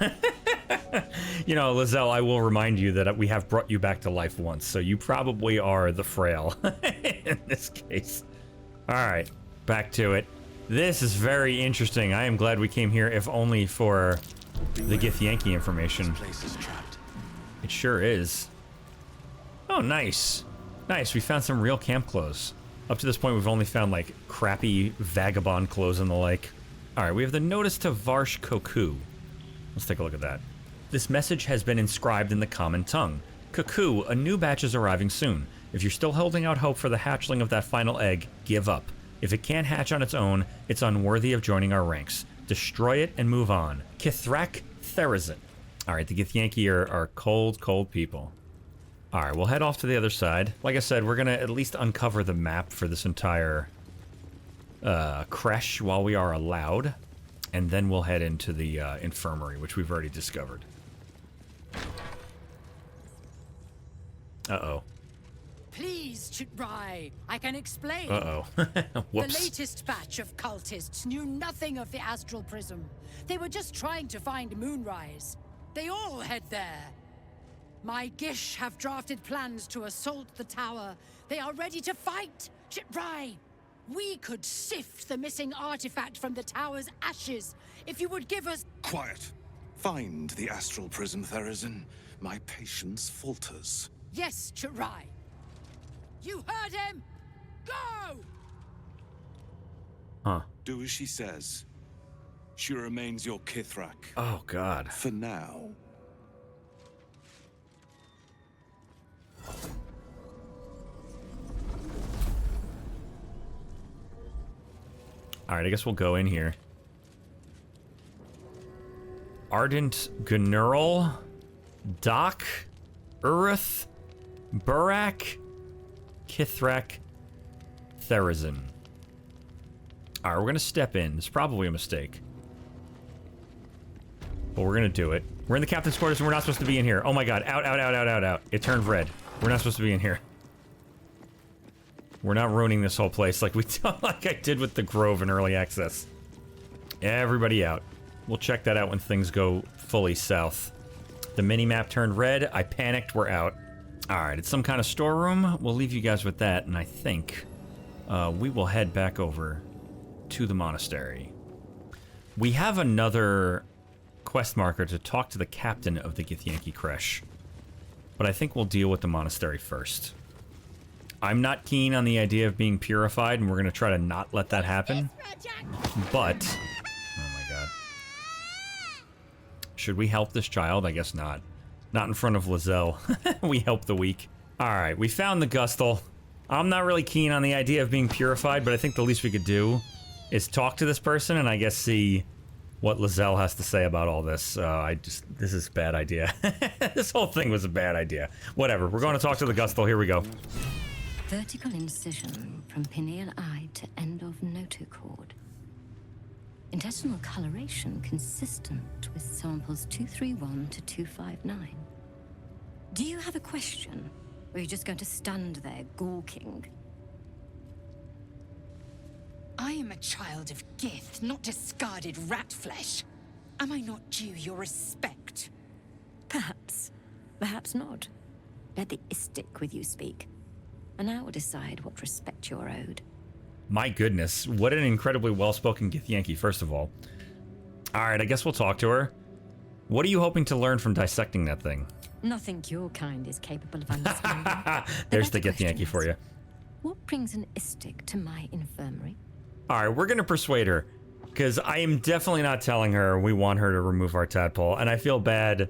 A: You know, Lizelle, I will remind you that we have brought you back to life once, so you probably are the frail in this case. All right, back to it. This is very interesting. I am glad we came here, if only for the Githyanki information.
E: This place is trapped.
A: It sure is. Oh, nice. Nice, we found some real camp clothes. Up to this point, we've only found, like, crappy vagabond clothes and the like. All right, we have the notice to Varsh Koku. Let's take a look at that. This message has been inscribed in the common tongue. Koku, a new batch is arriving soon. If you're still holding out hope for the hatchling of that final egg, give up. If it can't hatch on its own, it's unworthy of joining our ranks. Destroy it and move on. Kith'rak, Therezzyn. All right, the Githyanki are cold, cold people. All right, we'll head off to the other side. Like I said, we're going to at least uncover the map for this entire creche while we are allowed. And then we'll head into the infirmary, which we've already discovered. Uh-oh.
I: Please, Chitrai, I can explain.
A: Uh-oh.
I: The
A: Whoops.
I: latest batch of cultists knew nothing of the astral prism. They were just trying to find Moonrise. They all head there. My Gish have drafted plans to assault the tower. They are ready to fight, Chitrai. We could sift the missing artifact from the tower's ashes if you would give us...
J: Quiet. Find the astral prism, Therezzyn. My patience falters.
I: Yes, Chitrai. You heard him! Go!
A: Huh.
J: Do as she says. She remains your Kith'rak.
A: Oh, God.
J: For now.
A: All right, I guess we'll go in here. Ardent Gunurl, Doc, Uruth, Burak, Kith'rak, Therezzyn. All right, we're gonna step in. It's probably a mistake, but we're gonna do it. We're in the captain's quarters, and we're not supposed to be in here. Oh my God! Out! Out! Out! Out! Out! Out! It turned red. We're not supposed to be in here. We're not ruining this whole place like I did with the Grove in early access. Everybody out. We'll check that out when things go fully south. The mini-map turned red. I panicked. We're out. Alright, it's some kind of storeroom. We'll leave you guys with that, and I think we will head back over to the monastery. We have another quest marker to talk to the captain of the Githyanki creche, but I think we'll deal with the monastery first. I'm not keen on the idea of being purified, and we're going to try to not let that happen. But... oh my God. Should we help this child? I guess not. Not in front of Lizelle. We help the weak. Alright, we found the Ghustil. I'm not really keen on the idea of being purified, but I think the least we could do is talk to this person and I guess see what Lizelle has to say about all this. This is a bad idea. This whole thing was a bad idea. Whatever, we're going to talk to the Ghustil. Here we go.
K: Vertical incision from pineal eye to end of notochord. Intestinal coloration consistent with samples 231 to 259. Do you have a question? Or are you just going to stand there gawking?
B: I am a child of Gith, not discarded rat flesh. Am I not due your respect?
K: Perhaps. Perhaps not. Let the Istik with you speak. and I will decide what respect you're owed.
A: My goodness, what an incredibly well-spoken Githyanki, first of all. Alright, I guess we'll talk to her. What are you hoping to learn from dissecting that thing?
K: Nothing your kind is capable of understanding.
A: There's the Githyanki for you.
K: What brings an istic to my infirmary?
A: Alright, we're gonna persuade her. Because I am definitely not telling her we want her to remove our tadpole. And I feel bad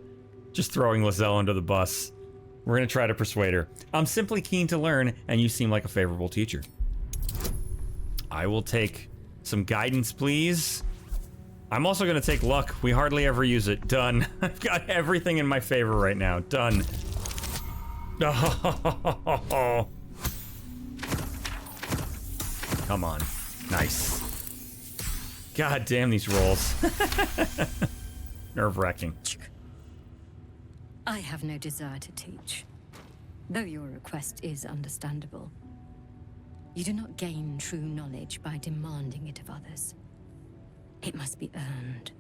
A: just throwing Lizelle under the bus. We're gonna try to persuade her. I'm simply keen to learn, and you seem like a favorable teacher. I will take some guidance, please. I'm also gonna take luck. We hardly ever use it. Done. I've got everything in my favor right now. Done. Oh. Come on. Nice. God damn these rolls. Nerve-wracking.
K: I have no desire to teach, though your request is understandable. You do not gain true knowledge by demanding it of others. It must be earned.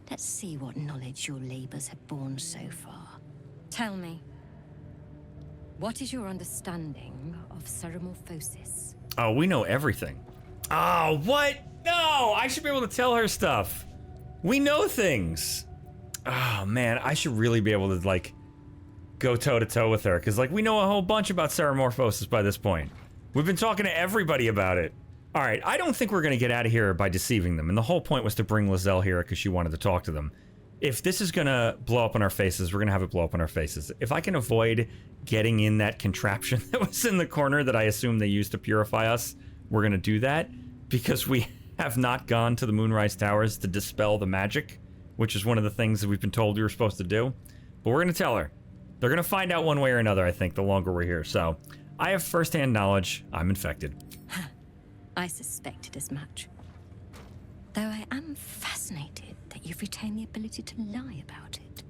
K: Let's see what knowledge your labors have borne so far. Tell me, what is your understanding of ceremorphosis?
A: Oh, we know everything. Oh, what? No, I should be able to tell her stuff. We know things. Oh, man, I should really be able to, like, go toe-to-toe with her. Because, like, we know a whole bunch about ceremorphosis by this point. We've been talking to everybody about it. All right, I don't think we're going to get out of here by deceiving them. And the whole point was to bring Lizelle here because she wanted to talk to them. If this is going to blow up in our faces, we're going to have it blow up in our faces. If I can avoid getting in that contraption that was in the corner that I assume they used to purify us, we're going to do that. Because we have not gone to the Moonrise Towers to dispel the magic, which is one of the things that we've been told we were supposed to do. But we're going to tell her. They're going to find out one way or another, I think, the longer we're here. So, I have first-hand knowledge. I'm infected.
K: I suspected as much. Though I am fascinated that you've retained the ability to lie about it.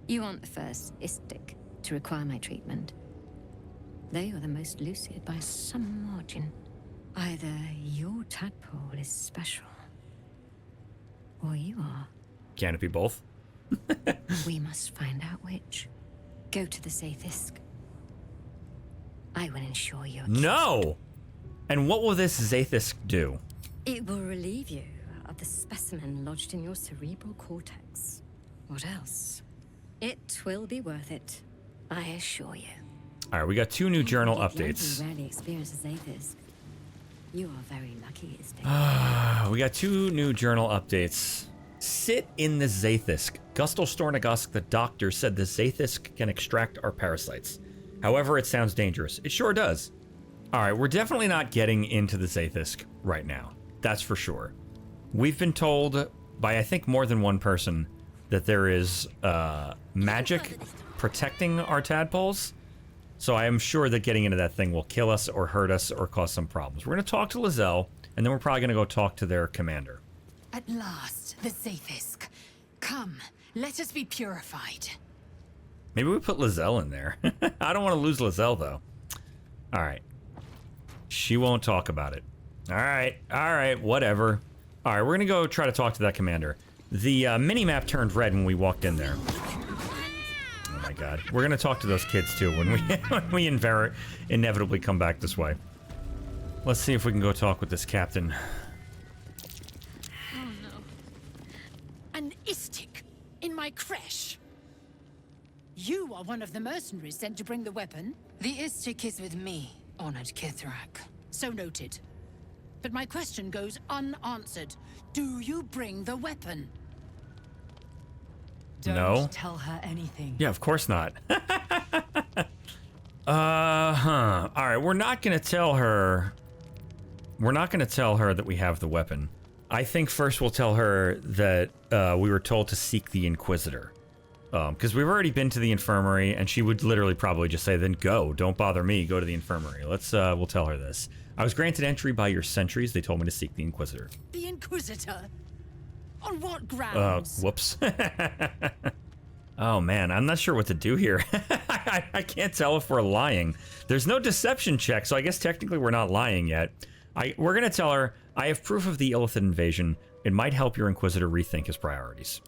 K: You aren't the first istic to require my treatment. Though you're the most lucid by some margin. Either your tadpole is special, or you are.
A: Can it be both?
K: We must find out which. Go to the Zaithisk. I will ensure you.
A: No! And what will this Zaithisk do?
K: It will relieve you of the specimen lodged in your cerebral cortex. What else? It will be worth it, I assure you.
A: All right, we got 2 new journal updates.
K: Rarely experience a Zaithisk. You are very lucky, Istik.
A: We got 2 new journal updates. Sit in the Zaithisk. Ghustil Stornagosk, the doctor, said the Zaithisk can extract our parasites. However, it sounds dangerous. It sure does. All right, we're definitely not getting into the Zaithisk right now. That's for sure. We've been told by, I think, more than one person that there is magic protecting our tadpoles. So I am sure that getting into that thing will kill us or hurt us or cause some problems. We're going to talk to Lizelle, and then we're probably going to go talk to their commander.
B: At last, the Zaithisk. Come, let us be purified.
A: Maybe we put Lizelle in there. I don't want to lose Lizelle, though. All right. She won't talk about it. All right, whatever. All right, we're going to go try to talk to that commander. The mini-map turned red when we walked in there. Oh my god. We're going to talk to those kids, too, when we inevitably come back this way. Let's see if we can go talk with this captain.
I: Oh no. An istic in my creche. You are one of the mercenaries sent to bring the weapon.
B: The istic is with me, honored Kith'rak.
I: So noted. But my question goes unanswered. Do you bring the weapon?
B: Don't tell her anything.
A: Yeah, of course not. Alright, we're not gonna tell her... We're not gonna tell her that we have the weapon. I think first we'll tell her that we were told to seek the Inquisitor. Because we've already been to the infirmary, and she would literally probably just say, then go. Don't bother me. Go to the infirmary. We'll tell her this. I was granted entry by your sentries. They told me to seek the Inquisitor.
I: The Inquisitor? On what grounds?
A: Whoops. Oh, man. I'm not sure what to do here. I can't tell if we're lying. There's no deception check, so I guess technically we're not lying yet. We're going to tell her, I have proof of the Illithid invasion. It might help your Inquisitor rethink his priorities.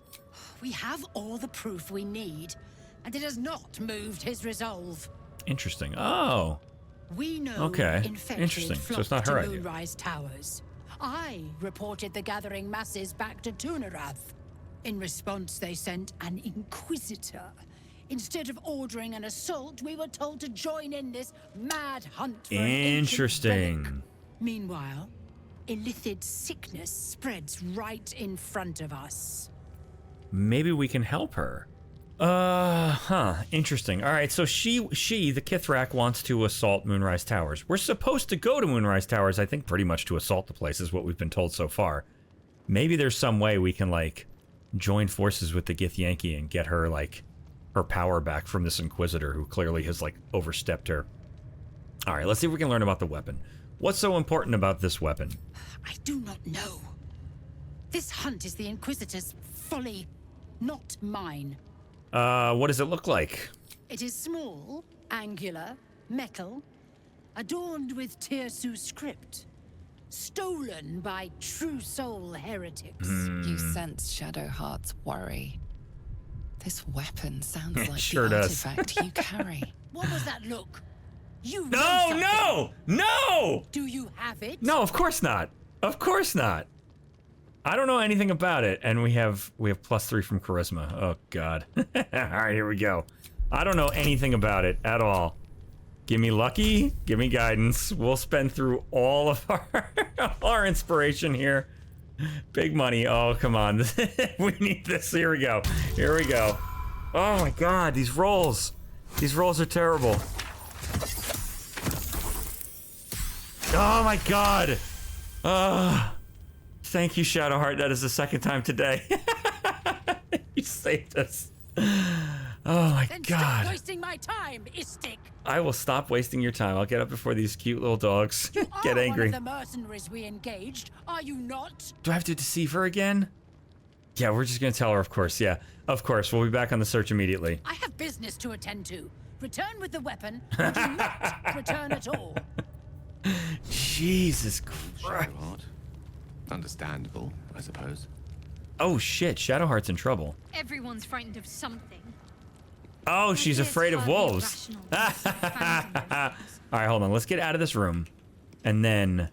I: We have all the proof we need, and it has not moved his resolve.
A: Interesting. Oh.
I: We know
A: Okay.
I: infected
A: Interesting. So it's
I: flocked
A: not her
I: to
A: idea.
I: Moonrise Towers. I reported the gathering masses back to Tunarath. In response, they sent an inquisitor. Instead of ordering an assault, we were told to join in this mad hunt for an ancient
A: Interesting.
I: relic. Meanwhile, Illithid sickness spreads right in front of us.
A: Maybe we can help her. Interesting. All right, so she, the Kith'rak, wants to assault Moonrise Towers. We're supposed to go to Moonrise Towers, I think, pretty much to assault the place, is what we've been told so far. Maybe there's some way we can, like, join forces with the Githyanki and get her, like, her power back from this Inquisitor who clearly has, like, overstepped her. All right, let's see if we can learn about the weapon. What's so important about this weapon?
I: I do not know. This hunt is the Inquisitor's folly, not mine.
A: What does it look like?
I: It is small, angular, metal, adorned with Therezzyn script, stolen by true soul heretics.
H: You sense Shadowheart's worry. This weapon sounds like
A: Sure
H: the
A: does.
H: artifact you carry.
I: What was that look? You know
A: No,
I: something.
A: no!
I: Do you have it?
A: No, of course not. Of course not. I don't know anything about it, and we have +3 from charisma. Oh god. All right, here we go. I don't know anything about it at all. Give me lucky, give me guidance. We'll spend through all of our inspiration here. Big money. Oh, come on. We need this. Here we go. Here we go. Oh my god, these rolls. These rolls are terrible. Oh my god. Thank you, Shadowheart. That is the second time today. You saved us. Oh my
I: Then
A: god.
I: stop wasting my time, Istik.
A: I will stop wasting your time. I'll get up before these cute little dogs
I: You
A: get
I: are
A: angry.
I: one of the mercenaries we engaged, are you not?
A: Do I have to deceive her again? Yeah, we're just gonna tell her, of course. Yeah, of course. We'll be back on the search immediately.
I: I have business to attend to. Return with the weapon, or do not return at all.
A: Jesus Christ.
L: Shadowheart. Understandable, I suppose.
A: Oh shit, Shadowheart's in trouble.
D: Everyone's frightened of something.
A: Oh, she's
D: It's
A: afraid of
D: hardly
A: wolves.
D: rational to see phantom those things.
A: All right, hold on. Let's get out of this room, and then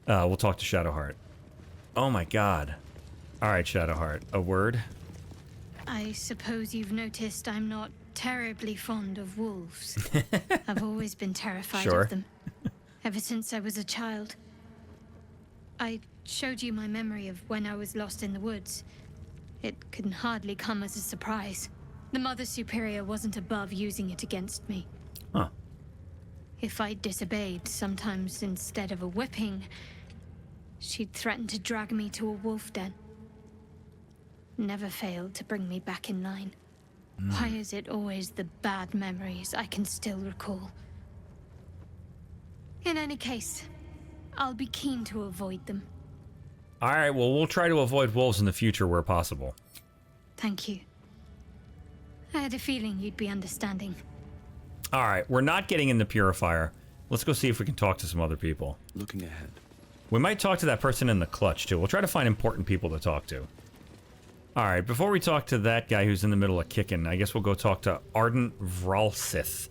A: we'll talk to Shadowheart. Oh my god. All right, Shadowheart. A word?
D: I suppose you've noticed I'm not terribly fond of wolves. I've always been terrified
A: Sure.
D: of them, ever since I was a child. I showed you my memory of when I was lost in the woods. It can hardly come as a surprise. The Mother Superior wasn't above using it against me.
A: Huh.
D: If I disobeyed, sometimes instead of a whipping, she'd threaten to drag me to a wolf den. Never failed to bring me back in line. Why is it always the bad memories I can still recall? In any case, I'll be keen to avoid them.
A: All right, well, we'll try to avoid wolves in the future where possible.
D: Thank you. I had a feeling you'd be understanding.
A: All right, we're not getting in the purifier. Let's go see if we can talk to some other people.
E: Looking ahead.
A: We might talk to that person in the clutch, too. We'll try to find important people to talk to. All right, before we talk to that guy who's in the middle of kicking, I guess we'll go talk to Ardent Vralsith.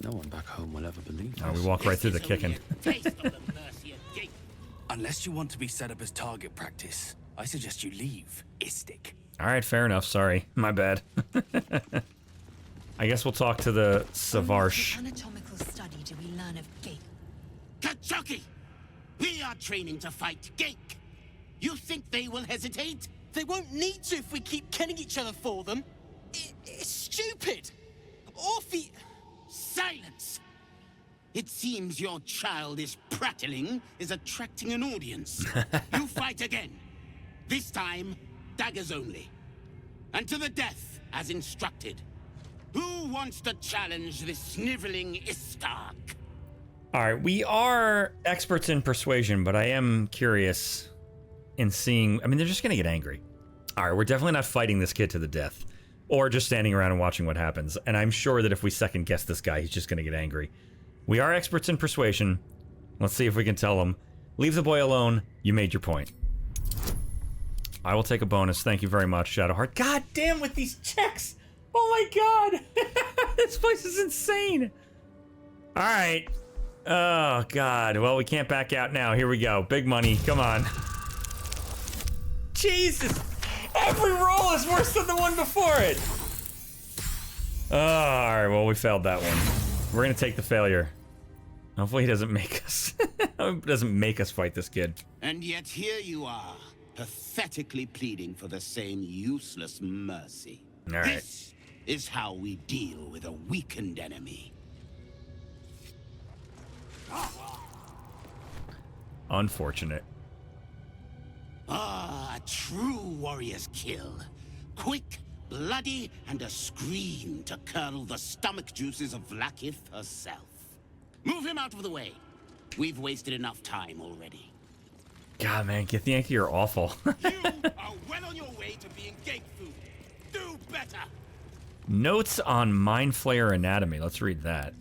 E: No one back home will ever believe
A: Oh,
E: this.
A: we walk right through the kicking.
M: Unless you want to be set up as target practice, I suggest you leave, Istik.
A: All right, fair enough. Sorry. My bad. I guess we'll talk to the Savarsh.
B: Anatomical study do we learn of Gith?
N: Kachoki! We are training to fight Gake. You think they will hesitate?
O: They won't need to if we keep killing each other for them. It's stupid. Orphe...
N: Silence! It seems your childish prattling is attracting an audience. You fight again. This time, daggers only. And to the death, as instructed. Who wants to challenge this sniveling Istark?
A: All right, we are experts in persuasion, but I am curious in seeing... I mean, they're just going to get angry. All right, we're definitely not fighting this kid to the death. Or just standing around and watching what happens. And I'm sure that if we second guess this guy, he's just going to get angry. We are experts in persuasion. Let's see if we can tell him. Leave the boy alone. You made your point. I will take a bonus. Thank you very much, Shadowheart. God damn with these checks! Oh my god! This place is insane! Alright. Oh god. Well, we can't back out now. Here we go. Big money. Come on. Jesus! Every roll is worse than the one before it! Oh, alright, well, we failed that one. We're gonna take the failure. Hopefully he doesn't make us fight this kid.
N: And yet here you are, pathetically pleading for the same useless mercy.
A: Alright.
N: This is how we deal with a weakened enemy.
A: Unfortunate.
N: Ah, a true warrior's kill. Quick, bloody, and a scream to curdle the stomach juices of Vlaakith herself. Move him out of the way. We've wasted enough time already.
A: God, man, Githyanki are awful.
N: You are well on your way to being gate food. Do better.
A: Notes on Mind Flayer anatomy. Let's read that.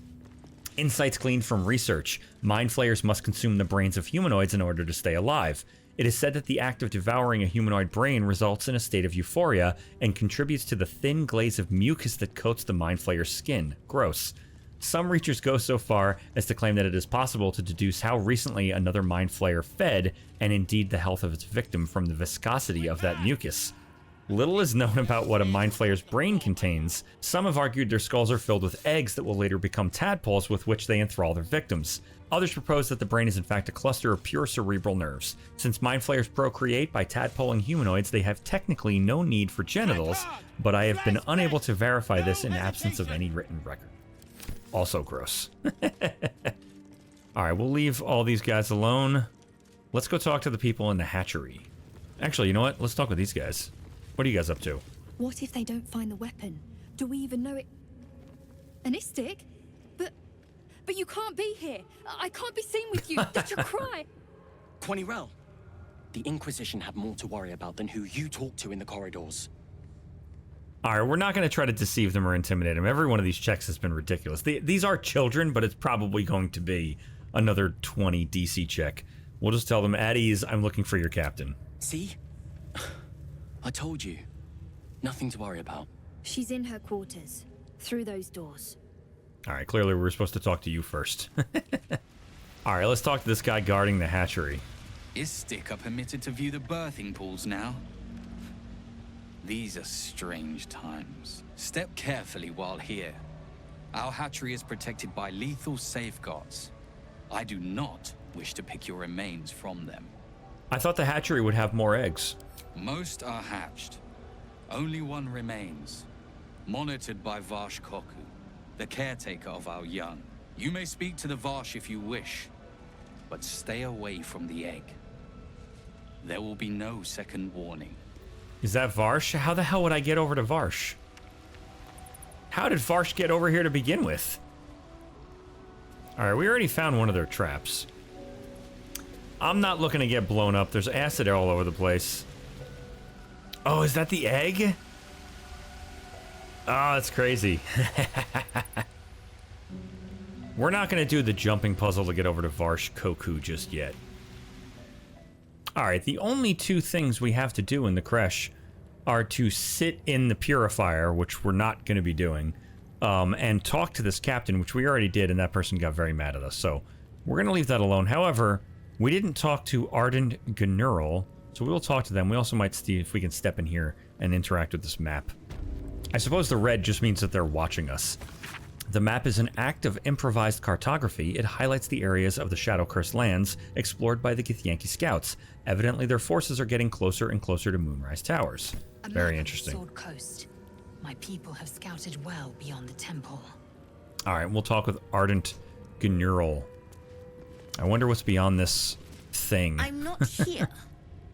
A: Insights gleaned from research. Mind Flayers must consume the brains of humanoids in order to stay alive. It is said that the act of devouring a humanoid brain results in a state of euphoria and contributes to the thin glaze of mucus that coats the Mind Flayer's skin. Gross. Some researchers go so far as to claim that it is possible to deduce how recently another Mind Flayer fed, and indeed the health of its victim, from the viscosity of that mucus. Little is known about what a Mind Flayer's brain contains. Some have argued their skulls are filled with eggs that will later become tadpoles with which they enthrall their victims. Others propose that the brain is in fact a cluster of pure cerebral nerves. Since Mind Flayers procreate by tadpoling humanoids, they have technically no need for genitals, but I have been unable to verify this in absence of any written record. Also gross. Alright, we'll leave all these guys alone. Let's go talk to the people in the hatchery. Actually, you know what? Let's talk with these guys. What are you guys up to?
G: What if they don't find the weapon? Do we even know it? An Istik? But you can't be here. I can't be seen with you. That's your cry.
O: Quanirel, the Inquisition have more to worry about than who you talk to in the corridors.
A: Alright, we're not going to try to deceive them or intimidate them. Every one of these checks has been ridiculous. These are children, but it's probably going to be another 20 DC check. We'll just tell them, at ease, I'm looking for your captain.
O: See? I told you. Nothing to worry about.
G: She's in her quarters. Through those doors.
A: Alright, clearly we were supposed to talk to you first. Alright, let's talk to this guy guarding the hatchery.
P: Istik are permitted to view the birthing pools now. These are strange times. Step carefully while here. Our hatchery is protected by lethal safeguards. I do not wish to pick your remains from them.
A: I thought the hatchery would have more eggs.
P: Most are hatched. Only one remains. Monitored by Varsh Koku, the caretaker of our young. You may speak to the Varsh if you wish, but stay away from the egg. There will be no second warning.
A: Is that Varsh? How the hell would I get over to Varsh? How did Varsh get over here to begin with? Alright, we already found one of their traps. I'm not looking to get blown up. There's acid all over the place. Oh, is that the egg? Oh, that's crazy. We're not going to do the jumping puzzle to get over to Varsh Koku just yet. Alright, the only two things we have to do in the creche are to sit in the purifier, which we're not going to be doing, and talk to this captain, which we already did, and that person got very mad at us, so we're going to leave that alone. However, we didn't talk to Ardent Gnurl, so we will talk to them. We also might see if we can step in here and interact with this map. I suppose the red just means that they're watching us. The map is an act of improvised cartography. It highlights the areas of the Shadow-Cursed lands explored by the Githyanki scouts. Evidently, their forces are getting closer and closer to Moonrise Towers. Very interesting.
B: Sword Coast. My people have scouted well beyond the temple.
A: Alright, we'll talk with Ardent Gnurl. I wonder what's beyond this thing.
Q: I'm not here.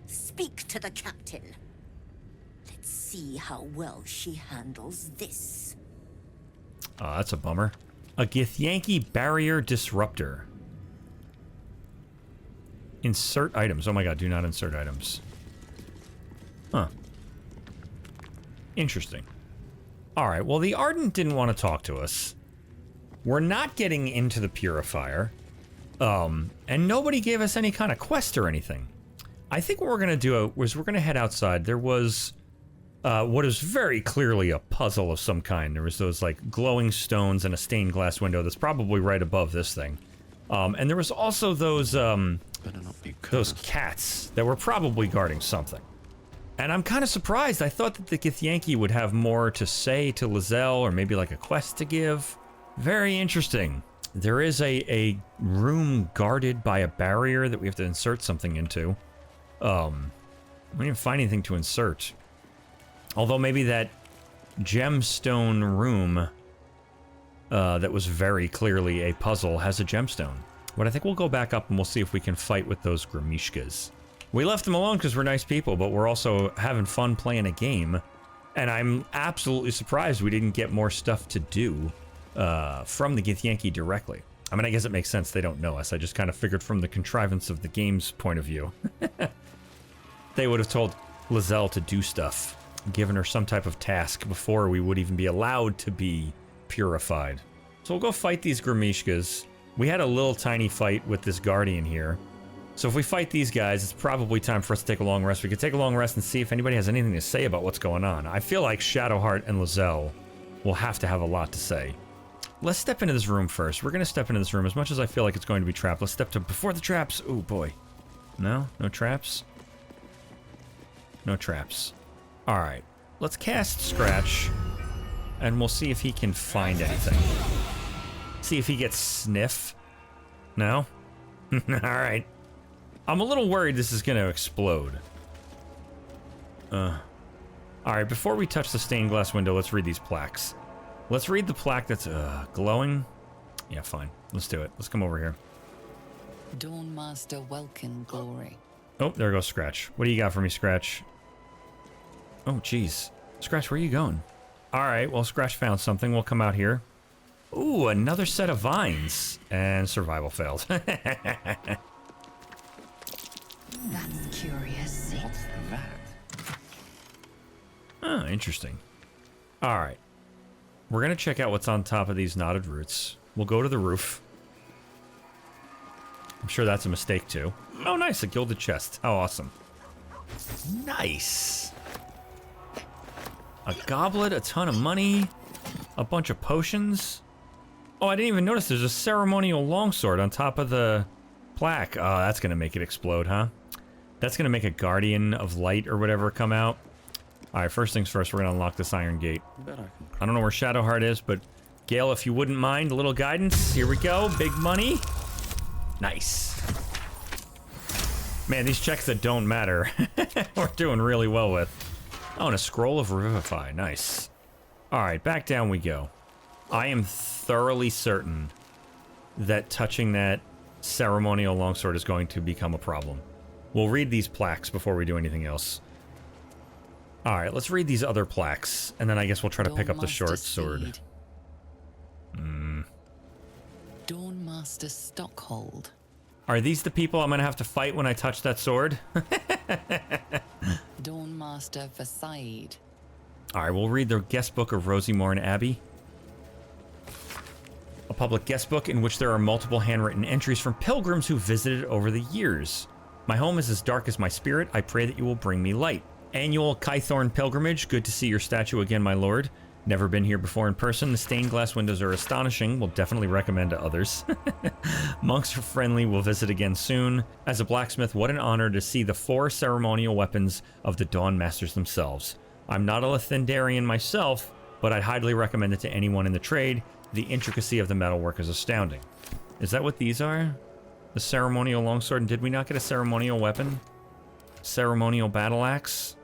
Q: Speak to the captain. Let's see how well she handles this.
A: Oh, that's a bummer. A Githyanki barrier disruptor. Insert items. Oh my god, do not insert items. Huh. Interesting. Alright, well the Ardent didn't want to talk to us. We're not getting into the purifier. And nobody gave us any kind of quest or anything. I think what we're going to do is we're going to head outside. There was what is very clearly a puzzle of some kind. There was those like glowing stones and a stained glass window that's probably right above this thing. And there was also those cats that were probably guarding something. And I'm kind of surprised. I thought that the Githyanki would have more to say to Lae'zel, or maybe like a quest to give. Very interesting. There is a room guarded by a barrier that we have to insert something into. We didn't find anything to insert. Although maybe that gemstone room that was very clearly a puzzle has a gemstone. But I think we'll go back up and we'll see if we can fight with those Gremishkas. We left them alone because we're nice people, but we're also having fun playing a game. And I'm absolutely surprised we didn't get more stuff to do from the Githyanki directly. I mean, I guess it makes sense they don't know us. I just kind of figured from the contrivance of the game's point of view. They would have told Lae'zel to do stuff, given her some type of task before we would even be allowed to be purified. So we'll go fight these Gremishkas. We had a little tiny fight with this guardian here. So if we fight these guys, it's probably time for us to take a long rest. We could take a long rest and see if anybody has anything to say about what's going on. I feel like Shadowheart and Lae'zel will have to have a lot to say. Let's step into this room first. We're going to step into this room as much as I feel like it's going to be trapped. Let's step to before the traps. Oh boy. No? No traps? No traps. Alright. Let's cast Scratch, and we'll see if he can find anything. See if he gets Sniff. No? Alright. I'm a little worried this is going to explode. Alright, before we touch the stained glass window, let's read these plaques. Let's read the plaque that's glowing. Yeah, fine. Let's do it. Let's come over here.
H: Dawnmaster Welkin Glory.
A: Oh, there goes Scratch. What do you got for me, Scratch? Oh, jeez. Scratch, where are you going? Alright, well, Scratch found something. We'll come out here. Ooh, another set of vines. And survival failed.
B: That's curious.
L: What's that?
A: Oh, interesting. Alright. We're going to check out what's on top of these knotted roots. We'll go to the roof. I'm sure that's a mistake, too. Oh, nice. A gilded chest. How awesome. Nice. A goblet, a ton of money, a bunch of potions. Oh, I didn't even notice there's a ceremonial longsword on top of the plaque. Oh, that's going to make it explode, huh? That's going to make a guardian of light or whatever come out. All right, first things first, we're going to unlock this iron gate. I don't know where Shadowheart is, but Gale, if you wouldn't mind, a little guidance. Here we go. Big money. Nice. Man, these checks that don't matter, we're doing really well with. Oh, and a scroll of Revivify. Nice. All right, back down we go. I am thoroughly certain that touching that ceremonial longsword is going to become a problem. We'll read these plaques before we do anything else. All right, let's read these other plaques, and then I guess we'll try to pick up the short sword.
H: Dawnmaster Stockhold.
A: Are these the people I'm going to have to fight when I touch that sword?
H: Dawnmaster Versailles.
A: All right, we'll read the guest book of Rosymorn Abbey. A public guest book in which there are multiple handwritten entries from pilgrims who visited over the years. My home is as dark as my spirit. I pray that you will bring me light. Annual Kythorn pilgrimage. Good to see your statue again, my lord. Never been here before in person. The stained glass windows are astonishing. Will definitely recommend to others. Monks are friendly. We'll visit again soon. As a blacksmith, what an honor to see the 4 ceremonial weapons of the Dawnmasters themselves. I'm not a Lathanderian myself, but I'd highly recommend it to anyone in the trade. The intricacy of the metalwork is astounding. Is that what these are? The ceremonial longsword? And did we not get a ceremonial weapon? Ceremonial battle axe?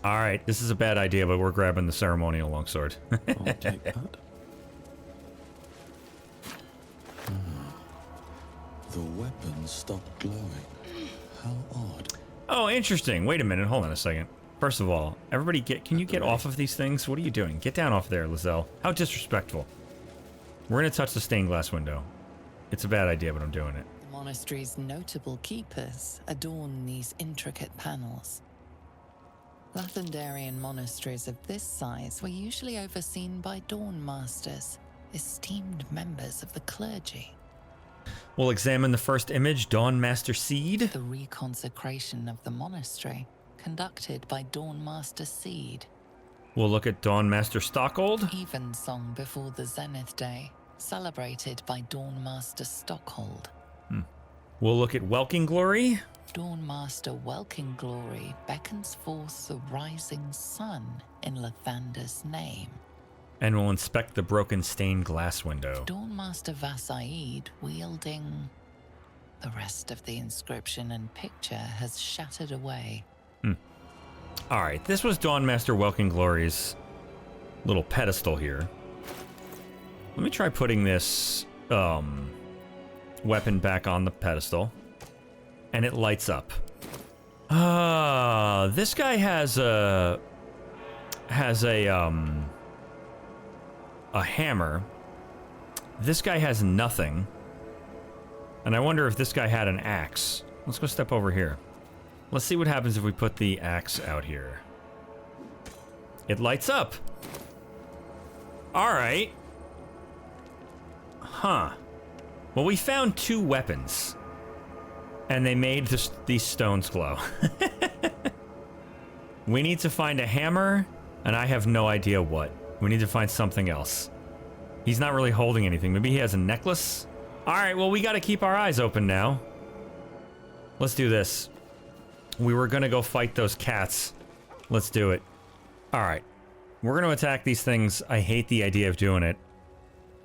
A: Alright, this is a bad idea, but we're grabbing the ceremonial longsword.
E: I'll take that. The weapon stopped glowing. How odd.
A: Oh, interesting. Wait a minute. Hold on a second. First of all, everybody can you get off of these things? What are you doing? Get down off there, Lae'zel. How disrespectful. We're going to touch the stained glass window. It's a bad idea, but I'm doing it.
H: The monastery's notable keepers adorn these intricate panels. Lathanderian monasteries of this size were usually overseen by Dawnmasters, esteemed members of the clergy.
A: We'll examine the first image, Dawnmaster Seed.
H: The reconsecration of the monastery conducted by Dawnmaster Seed.
A: We'll look at Dawnmaster Stockhold.
H: Evensong before the Zenith Day, celebrated by Dawnmaster Stockhold.
A: We'll look at Welking Glory.
H: Dawnmaster Welking Glory beckons forth the rising sun in Lathander's name.
A: And we'll inspect the broken stained glass window.
H: Dawnmaster Vasaid wielding... The rest of the inscription and picture has shattered away.
A: Alright, this was Dawnmaster Welking Glory's little pedestal here. Let me try putting this weapon back on the pedestal. And it lights up. This guy has a hammer. This guy has nothing. And I wonder if this guy had an axe. Let's go step over here. Let's see what happens if we put the axe out here. It lights up. Alright. Huh. Well, we found 2 weapons. And they made these stones glow. We need to find a hammer, and I have no idea what. We need to find something else. He's not really holding anything. Maybe he has a necklace? Alright, well, we gotta keep our eyes open now. Let's do this. We were gonna go fight those cats. Let's do it. Alright. We're gonna attack these things. I hate the idea of doing it.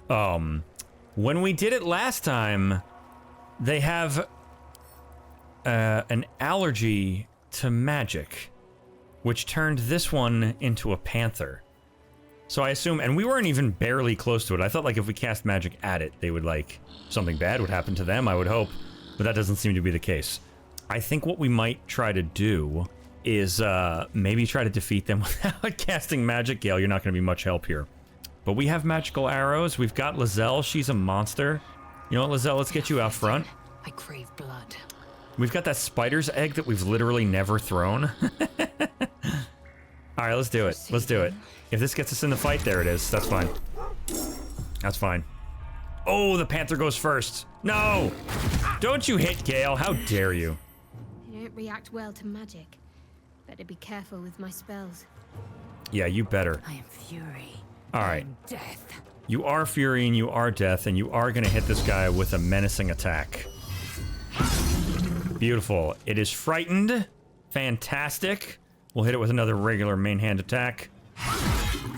A: When we did it last time, they have an allergy to magic, which turned this one into a panther. So I assume, and we weren't even barely close to it. I thought like if we cast magic at it, they would like, something bad would happen to them, I would hope. But that doesn't seem to be the case. I think what we might try to do is maybe try to defeat them without casting magic. Gale, you're not going to be much help here. But we have magical arrows. We've got Lizelle. She's a monster. You know what, Lizelle, let's get you out front.
C: I crave blood.
A: We've got that spider's egg that we've literally never thrown. All right, let's do it. Let's do it. If this gets us in the fight, there it is. That's fine. That's fine. Oh, the panther goes first. No! Don't you hit Gale. How dare you?
D: I don't react well to magic. Better be careful with my spells.
A: Yeah, you better.
I: I am fury.
A: All right.
I: Death.
A: You are fury and you are death, and you are going to hit this guy with a menacing attack. Beautiful. It is frightened. Fantastic. We'll hit it with another regular main hand attack.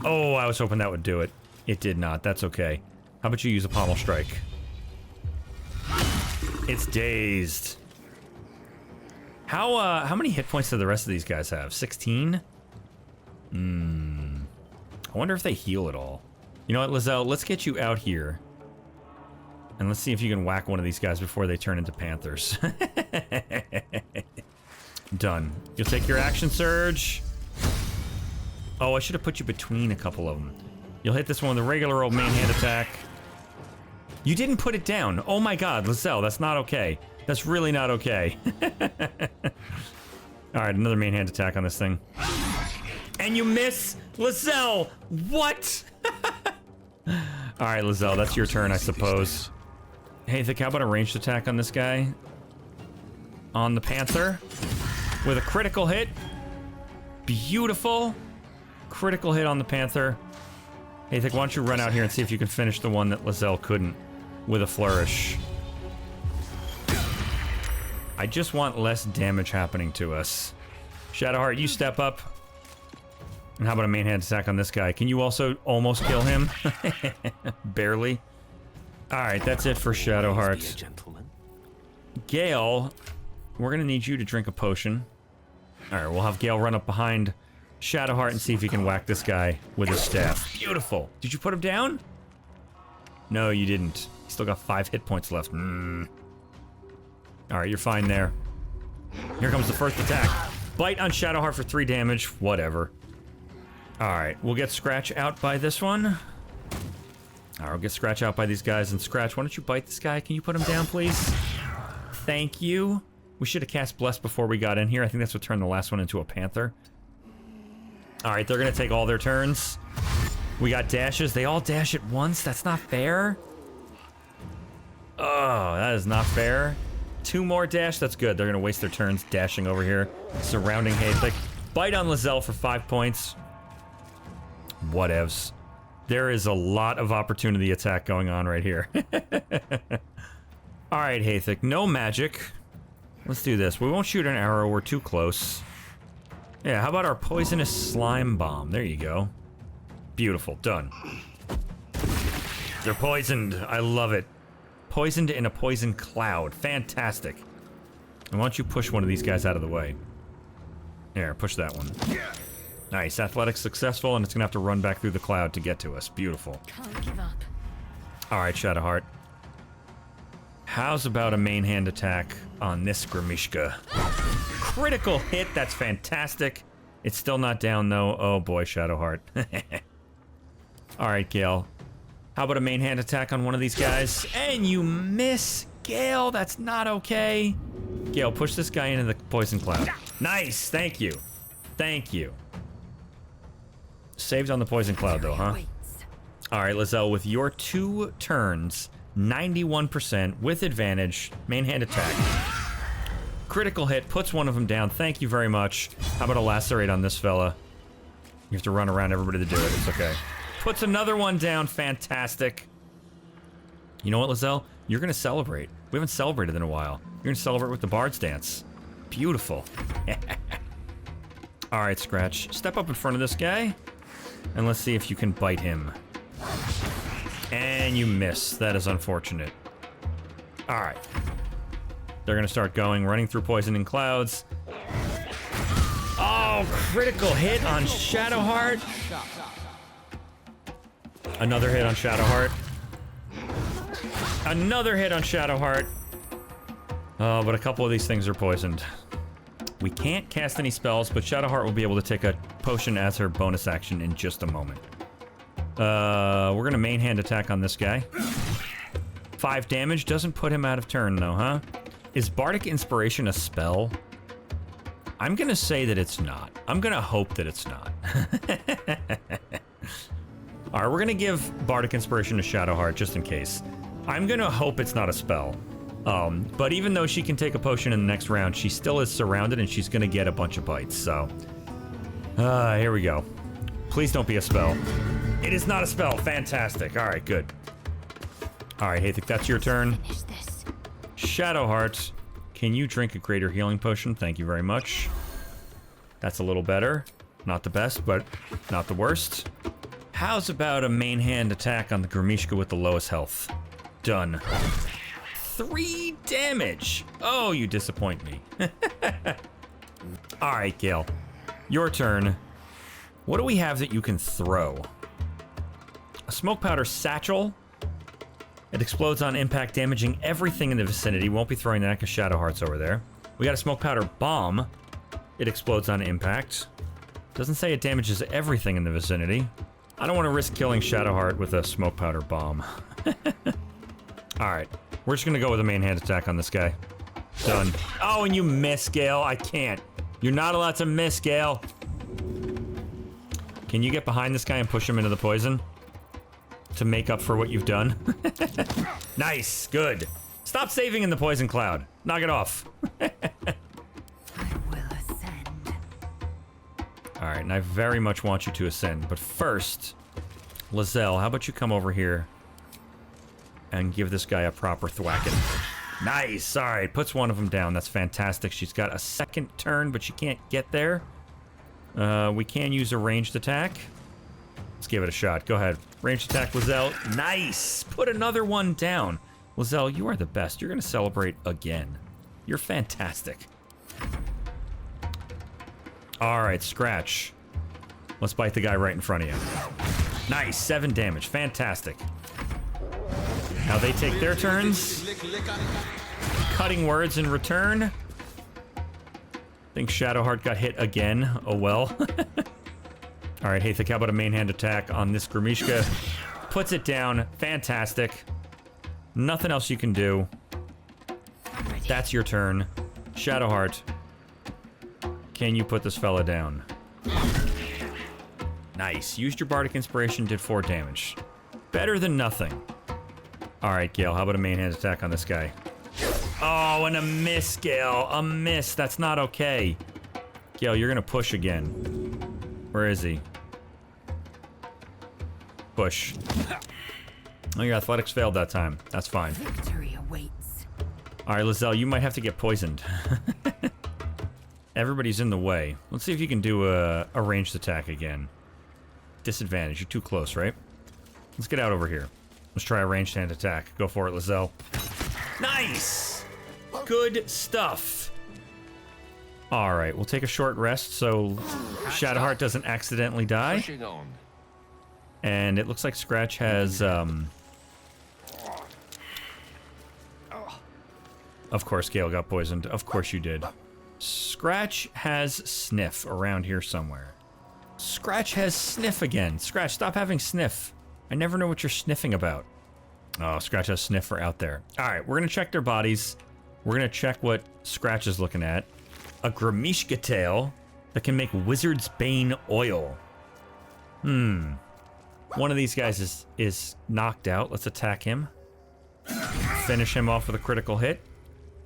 A: Oh, I was hoping that would do it. It did not. That's okay. How about you use a pommel strike? It's dazed. How many hit points do the rest of these guys have? 16? I wonder if they heal at all. You know what, Lizelle? Let's get you out here. And let's see if you can whack one of these guys before they turn into panthers. Done. You'll take your action surge. Oh, I should have put you between a couple of them. You'll hit this one with a regular old main hand attack. You didn't put it down. Oh my god, Lizelle, that's not okay. That's really not okay. Alright, another main hand attack on this thing. And you miss! Lizelle! What? Alright, Lizelle, that's your turn, I suppose. Hey, think how about a ranged attack on this guy? On the panther. With a critical hit. Beautiful. Critical hit on the panther. Hey, why don't you run out here and see if you can finish the one that Lizelle couldn't with a flourish. I just want less damage happening to us. Shadowheart, you step up. And how about a main hand attack on this guy? Can you also almost kill him? Barely. Alright, that's it for Shadowheart. Gale, we're gonna need you to drink a potion. Alright, we'll have Gale run up behind Shadowheart and see if he can whack this guy with his staff. Beautiful. Did you put him down? No, you didn't. He's still got 5 hit points left. Alright, you're fine there. Here comes the first attack. Bite on Shadowheart for 3 damage. Whatever. Alright, we'll get Scratch out by this one. Alright, we'll get Scratch out by these guys. And Scratch, why don't you bite this guy? Can you put him down, please? Thank you. We should have cast Bless before we got in here. I think that's what turned the last one into a panther. Alright, they're going to take all their turns. We got dashes. They all dash at once? That's not fair. Oh, that is not fair. 2 more dash. That's good. They're going to waste their turns dashing over here, surrounding Haythik. Bite on Lizelle for 5 points. Whatevs. There is a lot of opportunity attack going on right here. All right, Haythik. No magic. Let's do this. We won't shoot an arrow. We're too close. Yeah, how about our poisonous slime bomb? There you go. Beautiful. Done. They're poisoned. I love it. Poisoned in a poison cloud. Fantastic. And why don't you push one of these guys out of the way? There, push that one. Nice. Athletics successful, and it's gonna have to run back through the cloud to get to us. Beautiful.
B: Can't give up.
A: Alright, Shadowheart. How's about a main hand attack on this Gremishka? Critical hit. That's fantastic. It's still not down, though. Oh, boy, Shadowheart. Alright, Gale. How about a main hand attack on one of these guys? And you miss, Gale. That's not okay. Gale, push this guy into the poison cloud. Nice. Thank you. Thank you. Saved on the poison cloud, though, huh? Alright, Lizelle, with your 2 turns, 91% with advantage, main hand attack. Critical hit, puts one of them down. Thank you very much. How about a lacerate on this fella? You have to run around everybody to do it. It's okay. Puts another one down. Fantastic. You know what, Lizelle? You're going to celebrate. We haven't celebrated in a while. You're going to celebrate with the Bard's Dance. Beautiful. All right, Scratch. Step up in front of this guy, and let's see if you can bite him. And you miss. That is unfortunate. All right. They're going to start going, running through poisoning clouds. Oh, critical hit on Shadowheart. Another hit on Shadowheart. Another hit on Shadowheart. Oh, but a couple of these things are poisoned. We can't cast any spells, but Shadowheart will be able to take a potion as her bonus action in just a moment. We're gonna main hand attack on this guy. 5 damage, doesn't put him out of turn though, huh? Is Bardic Inspiration a spell? I'm gonna say that it's not. I'm gonna hope that it's not. Alright, we're gonna give Bardic Inspiration to Shadowheart just in case. I'm gonna hope it's not a spell. But even though she can take a potion in the next round, she still is surrounded and she's gonna get a bunch of bites, so... here we go. Please don't be a spell. It is not a spell. Fantastic. Alright, good. Alright, Haythik, that's your turn. Shadowheart, can you drink a greater healing potion? Thank you very much. That's a little better. Not the best, but not the worst. How's about a main hand attack on the Gremishka with the lowest health? Done. 3 damage. Oh, you disappoint me. Alright, Gale. Your turn. What do we have that you can throw? A smoke powder satchel. It explodes on impact, damaging everything in the vicinity. Won't be throwing that because Shadowheart's over there. We got a smoke powder bomb. It explodes on impact. Doesn't say it damages everything in the vicinity. I don't want to risk killing Shadowheart with a smoke powder bomb. Alright. We're just gonna go with a main hand attack on this guy. Done. Oh, and you miss, Gale. I can't. You're not allowed to miss, Gale. Can you get behind this guy and push him into the poison? To make up for what you've done? Nice. Good. Stop saving in the poison cloud. Knock it off. Alright, and I very much want you to ascend. But first, Lizelle, how about you come over here and give this guy a proper thwacking. Nice. All right, puts one of them down. That's fantastic. She's got a second turn, but she can't get there. We can use a ranged attack. Let's give it a shot. Go ahead. Ranged attack, Lizelle. Nice. Put another one down. Lizelle, you are the best. You're going to celebrate again. You're fantastic. All right, Scratch. Let's bite the guy right in front of you. Nice. 7 damage. Fantastic. Now they take their turns. Cutting words in return. I think Shadowheart got hit again. Oh well. Alright, Haythik, how about a main hand attack on this Gremishka? Puts it down. Fantastic. Nothing else you can do. That's your turn. Shadowheart. Can you put this fella down? Nice. Used your Bardic Inspiration, did 4 damage. Better than nothing. Alright, Gale, how about a main hand attack on this guy? Oh, and a miss, Gale. A miss. That's not okay. Gale, you're gonna push again. Where is he? Push. Oh, your athletics failed that time. That's fine.
B: Victory awaits.
A: All right, Lizelle, you might have to get poisoned. Everybody's in the way. Let's see if you can do a ranged attack again. Disadvantage. You're too close, right? Let's get out over here. Let's try a ranged hand attack. Go for it, Lizelle. Nice! Good stuff. All right, we'll take a short rest so Shadowheart doesn't accidentally die.
L: Pushing on.
A: And it looks like Scratch has, Of course, Gale got poisoned. Of course you did. Scratch has Sniff around here somewhere. Scratch has Sniff again. Scratch, stop having Sniff. I never know what you're sniffing about. Oh, Scratch has Sniff for out there. All right, we're going to check their bodies. We're going to check what Scratch is looking at. A Gremishka tail that can make Wizard's Bane oil. One of these guys is knocked out. Let's attack him. Finish him off with a critical hit.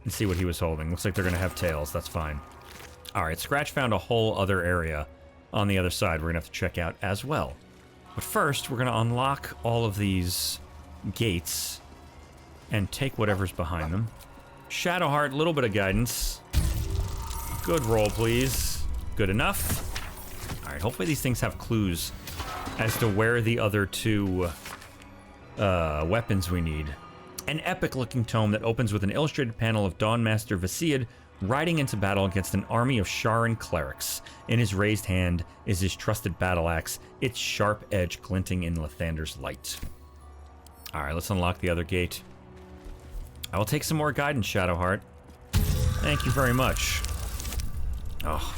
A: And see what he was holding. Looks like they're going to have tails. That's fine. All right, Scratch found a whole other area on the other side we're going to have to check out as well. But first, we're going to unlock all of these gates and take whatever's behind them. Shadowheart, a little bit of guidance. Good roll, please. Good enough. All right, hopefully these things have clues as to where the other two weapons we need. An epic-looking tome that opens with an illustrated panel of Dawnmaster Vlaakith riding into battle against an army of Sharan clerics. In his raised hand is his trusted battle axe, its sharp edge glinting in Lathander's light. All right, let's unlock the other gate. I will take some more guidance, Shadowheart. Thank you very much. Oh,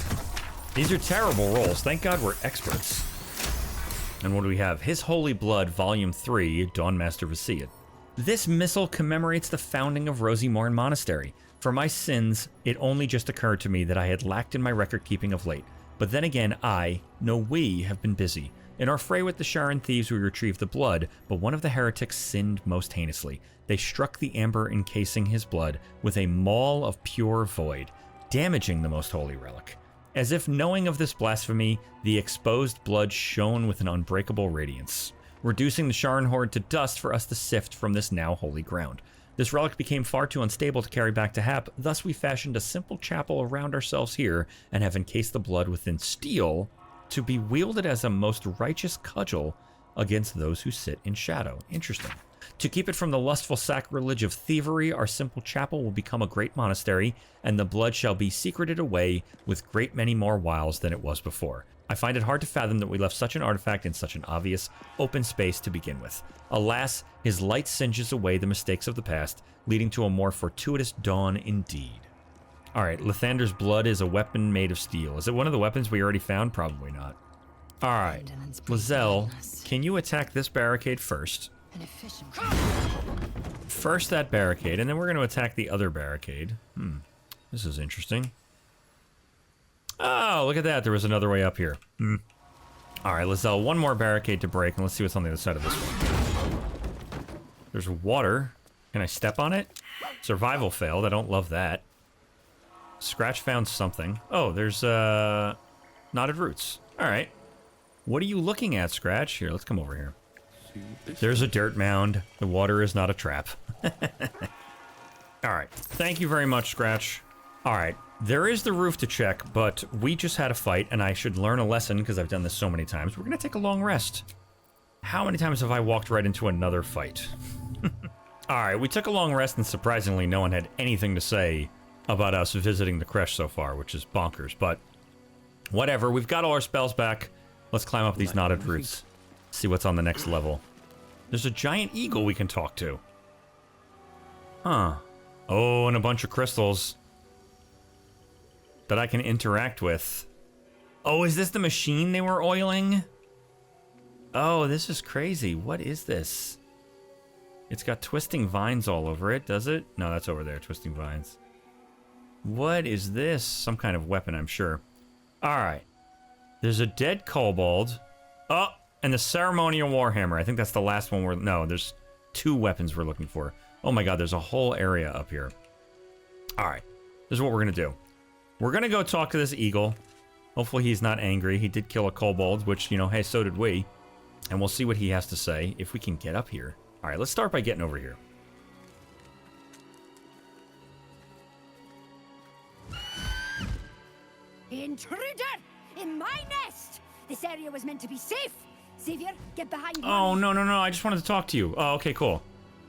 A: these are terrible rolls. Thank God we're experts. And what do we have? His Holy Blood, Volume 3, Dawnmaster Vlaakith. This missal commemorates the founding of Rosymorn Monastery. For my sins, it only just occurred to me that I had lacked in my record-keeping of late. But then again, we have been busy. In our fray with the Sharan thieves, we retrieved the blood, but one of the heretics sinned most heinously. They struck the amber encasing his blood with a maul of pure void, damaging the most holy relic. As if knowing of this blasphemy, the exposed blood shone with an unbreakable radiance, reducing the Sharan horde to dust for us to sift from this now holy ground. This relic became far too unstable to carry back to Hap, thus we fashioned a simple chapel around ourselves here and have encased the blood within steel to be wielded as a most righteous cudgel against those who sit in shadow. Interesting. To keep it from the lustful sacrilege of thievery, our simple chapel will become a great monastery, and the blood shall be secreted away with great many more wiles than it was before. I find it hard to fathom that we left such an artifact in such an obvious, open space to begin with. Alas, his light singes away the mistakes of the past, leading to a more fortuitous dawn indeed. Alright, Lathander's blood is a weapon made of steel. Is it one of the weapons we already found? Probably not. Alright, Lizelle, can you attack this barricade first? First that barricade, and then we're going to attack the other barricade. This is interesting. Oh, look at that. There was another way up here. All right, Lizelle, one more barricade to break, and let's see what's on the other side of this one. There's water. Can I step on it? Survival failed. I don't love that. Scratch found something. Oh, there's knotted roots. All right. What are you looking at, Scratch? Here, let's come over here. There's a dirt mound. The water is not a trap. All right. Thank you very much, Scratch. All right. There is the roof to check, but we just had a fight, and I should learn a lesson because I've done this so many times. We're going to take a long rest. How many times have I walked right into another fight? All right, we took a long rest, and surprisingly, no one had anything to say about us visiting the creche so far, which is bonkers, but whatever. We've got all our spells back. Let's climb up these knotted roots. See what's on the next level. There's a giant eagle we can talk to. Huh. Oh, and a bunch of crystals that I can interact with. Oh, is this the machine they were oiling? Oh, this is crazy. What is this? It's got twisting vines all over it, does it? No, that's over there, twisting vines. What is this? Some kind of weapon, I'm sure. All right. There's a dead kobold. Oh, and the ceremonial warhammer. I think that's the last one no, there's two weapons we're looking for. Oh my god, there's a whole area up here. All right. This is what we're going to do. We're going to go talk to this eagle. Hopefully he's not angry. He did kill a kobold, which, you know, hey, so did we. And we'll see what he has to say if we can get up here. All right, let's start by getting over here.
R: Intruder! In my nest! This area was meant to be safe! Xavier, get behind me!
A: Oh, no, no, no. I just wanted to talk to you. Oh, okay, cool.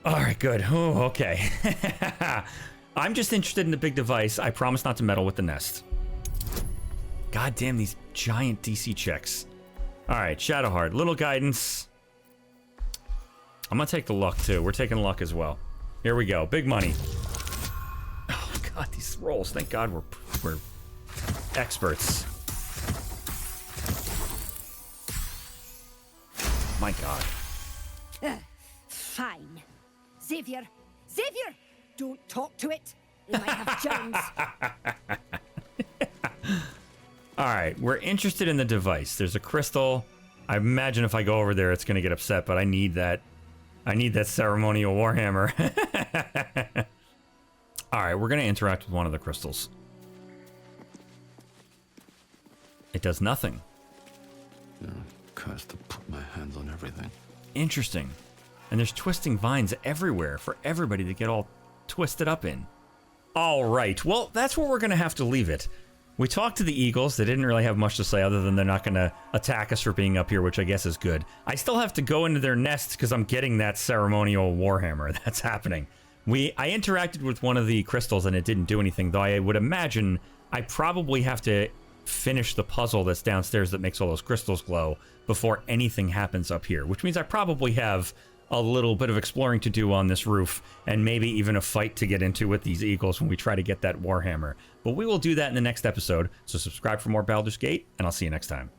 A: All right, good. Oh, okay. I'm just interested in the big device. I promise not to meddle with the nest. God damn these giant DC checks. All right, Shadowheart. Little guidance. I'm going to take the luck, too. We're taking luck as well. Here we go. Big money. Oh, God, these rolls. Thank God we're experts. My God.
R: Fine. Xavier! Xavier! Don't talk to it. It might have germs.
A: All right, we're interested in the device. There's a crystal. I imagine if I go over there, it's going to get upset, but I need that. I need that ceremonial warhammer. All right, we're going to interact with one of the crystals. It does nothing.
E: Yeah, cursed to put my hands on everything.
A: Interesting. And there's twisting vines everywhere for everybody to get all twisted up in. All right, well, that's where we're going to have to leave it. We talked to the eagles. They didn't really have much to say other than they're not going to attack us for being up here, which I guess is good. I still have to go into their nest because I'm getting that ceremonial warhammer. That's happening. I interacted with one of the crystals and it didn't do anything, though I would imagine I probably have to finish the puzzle that's downstairs that makes all those crystals glow before anything happens up here, which means I probably have a little bit of exploring to do on this roof, and maybe even a fight to get into with these eagles when we try to get that warhammer. But we will do that in the next episode, so subscribe for more Baldur's Gate, and I'll see you next time.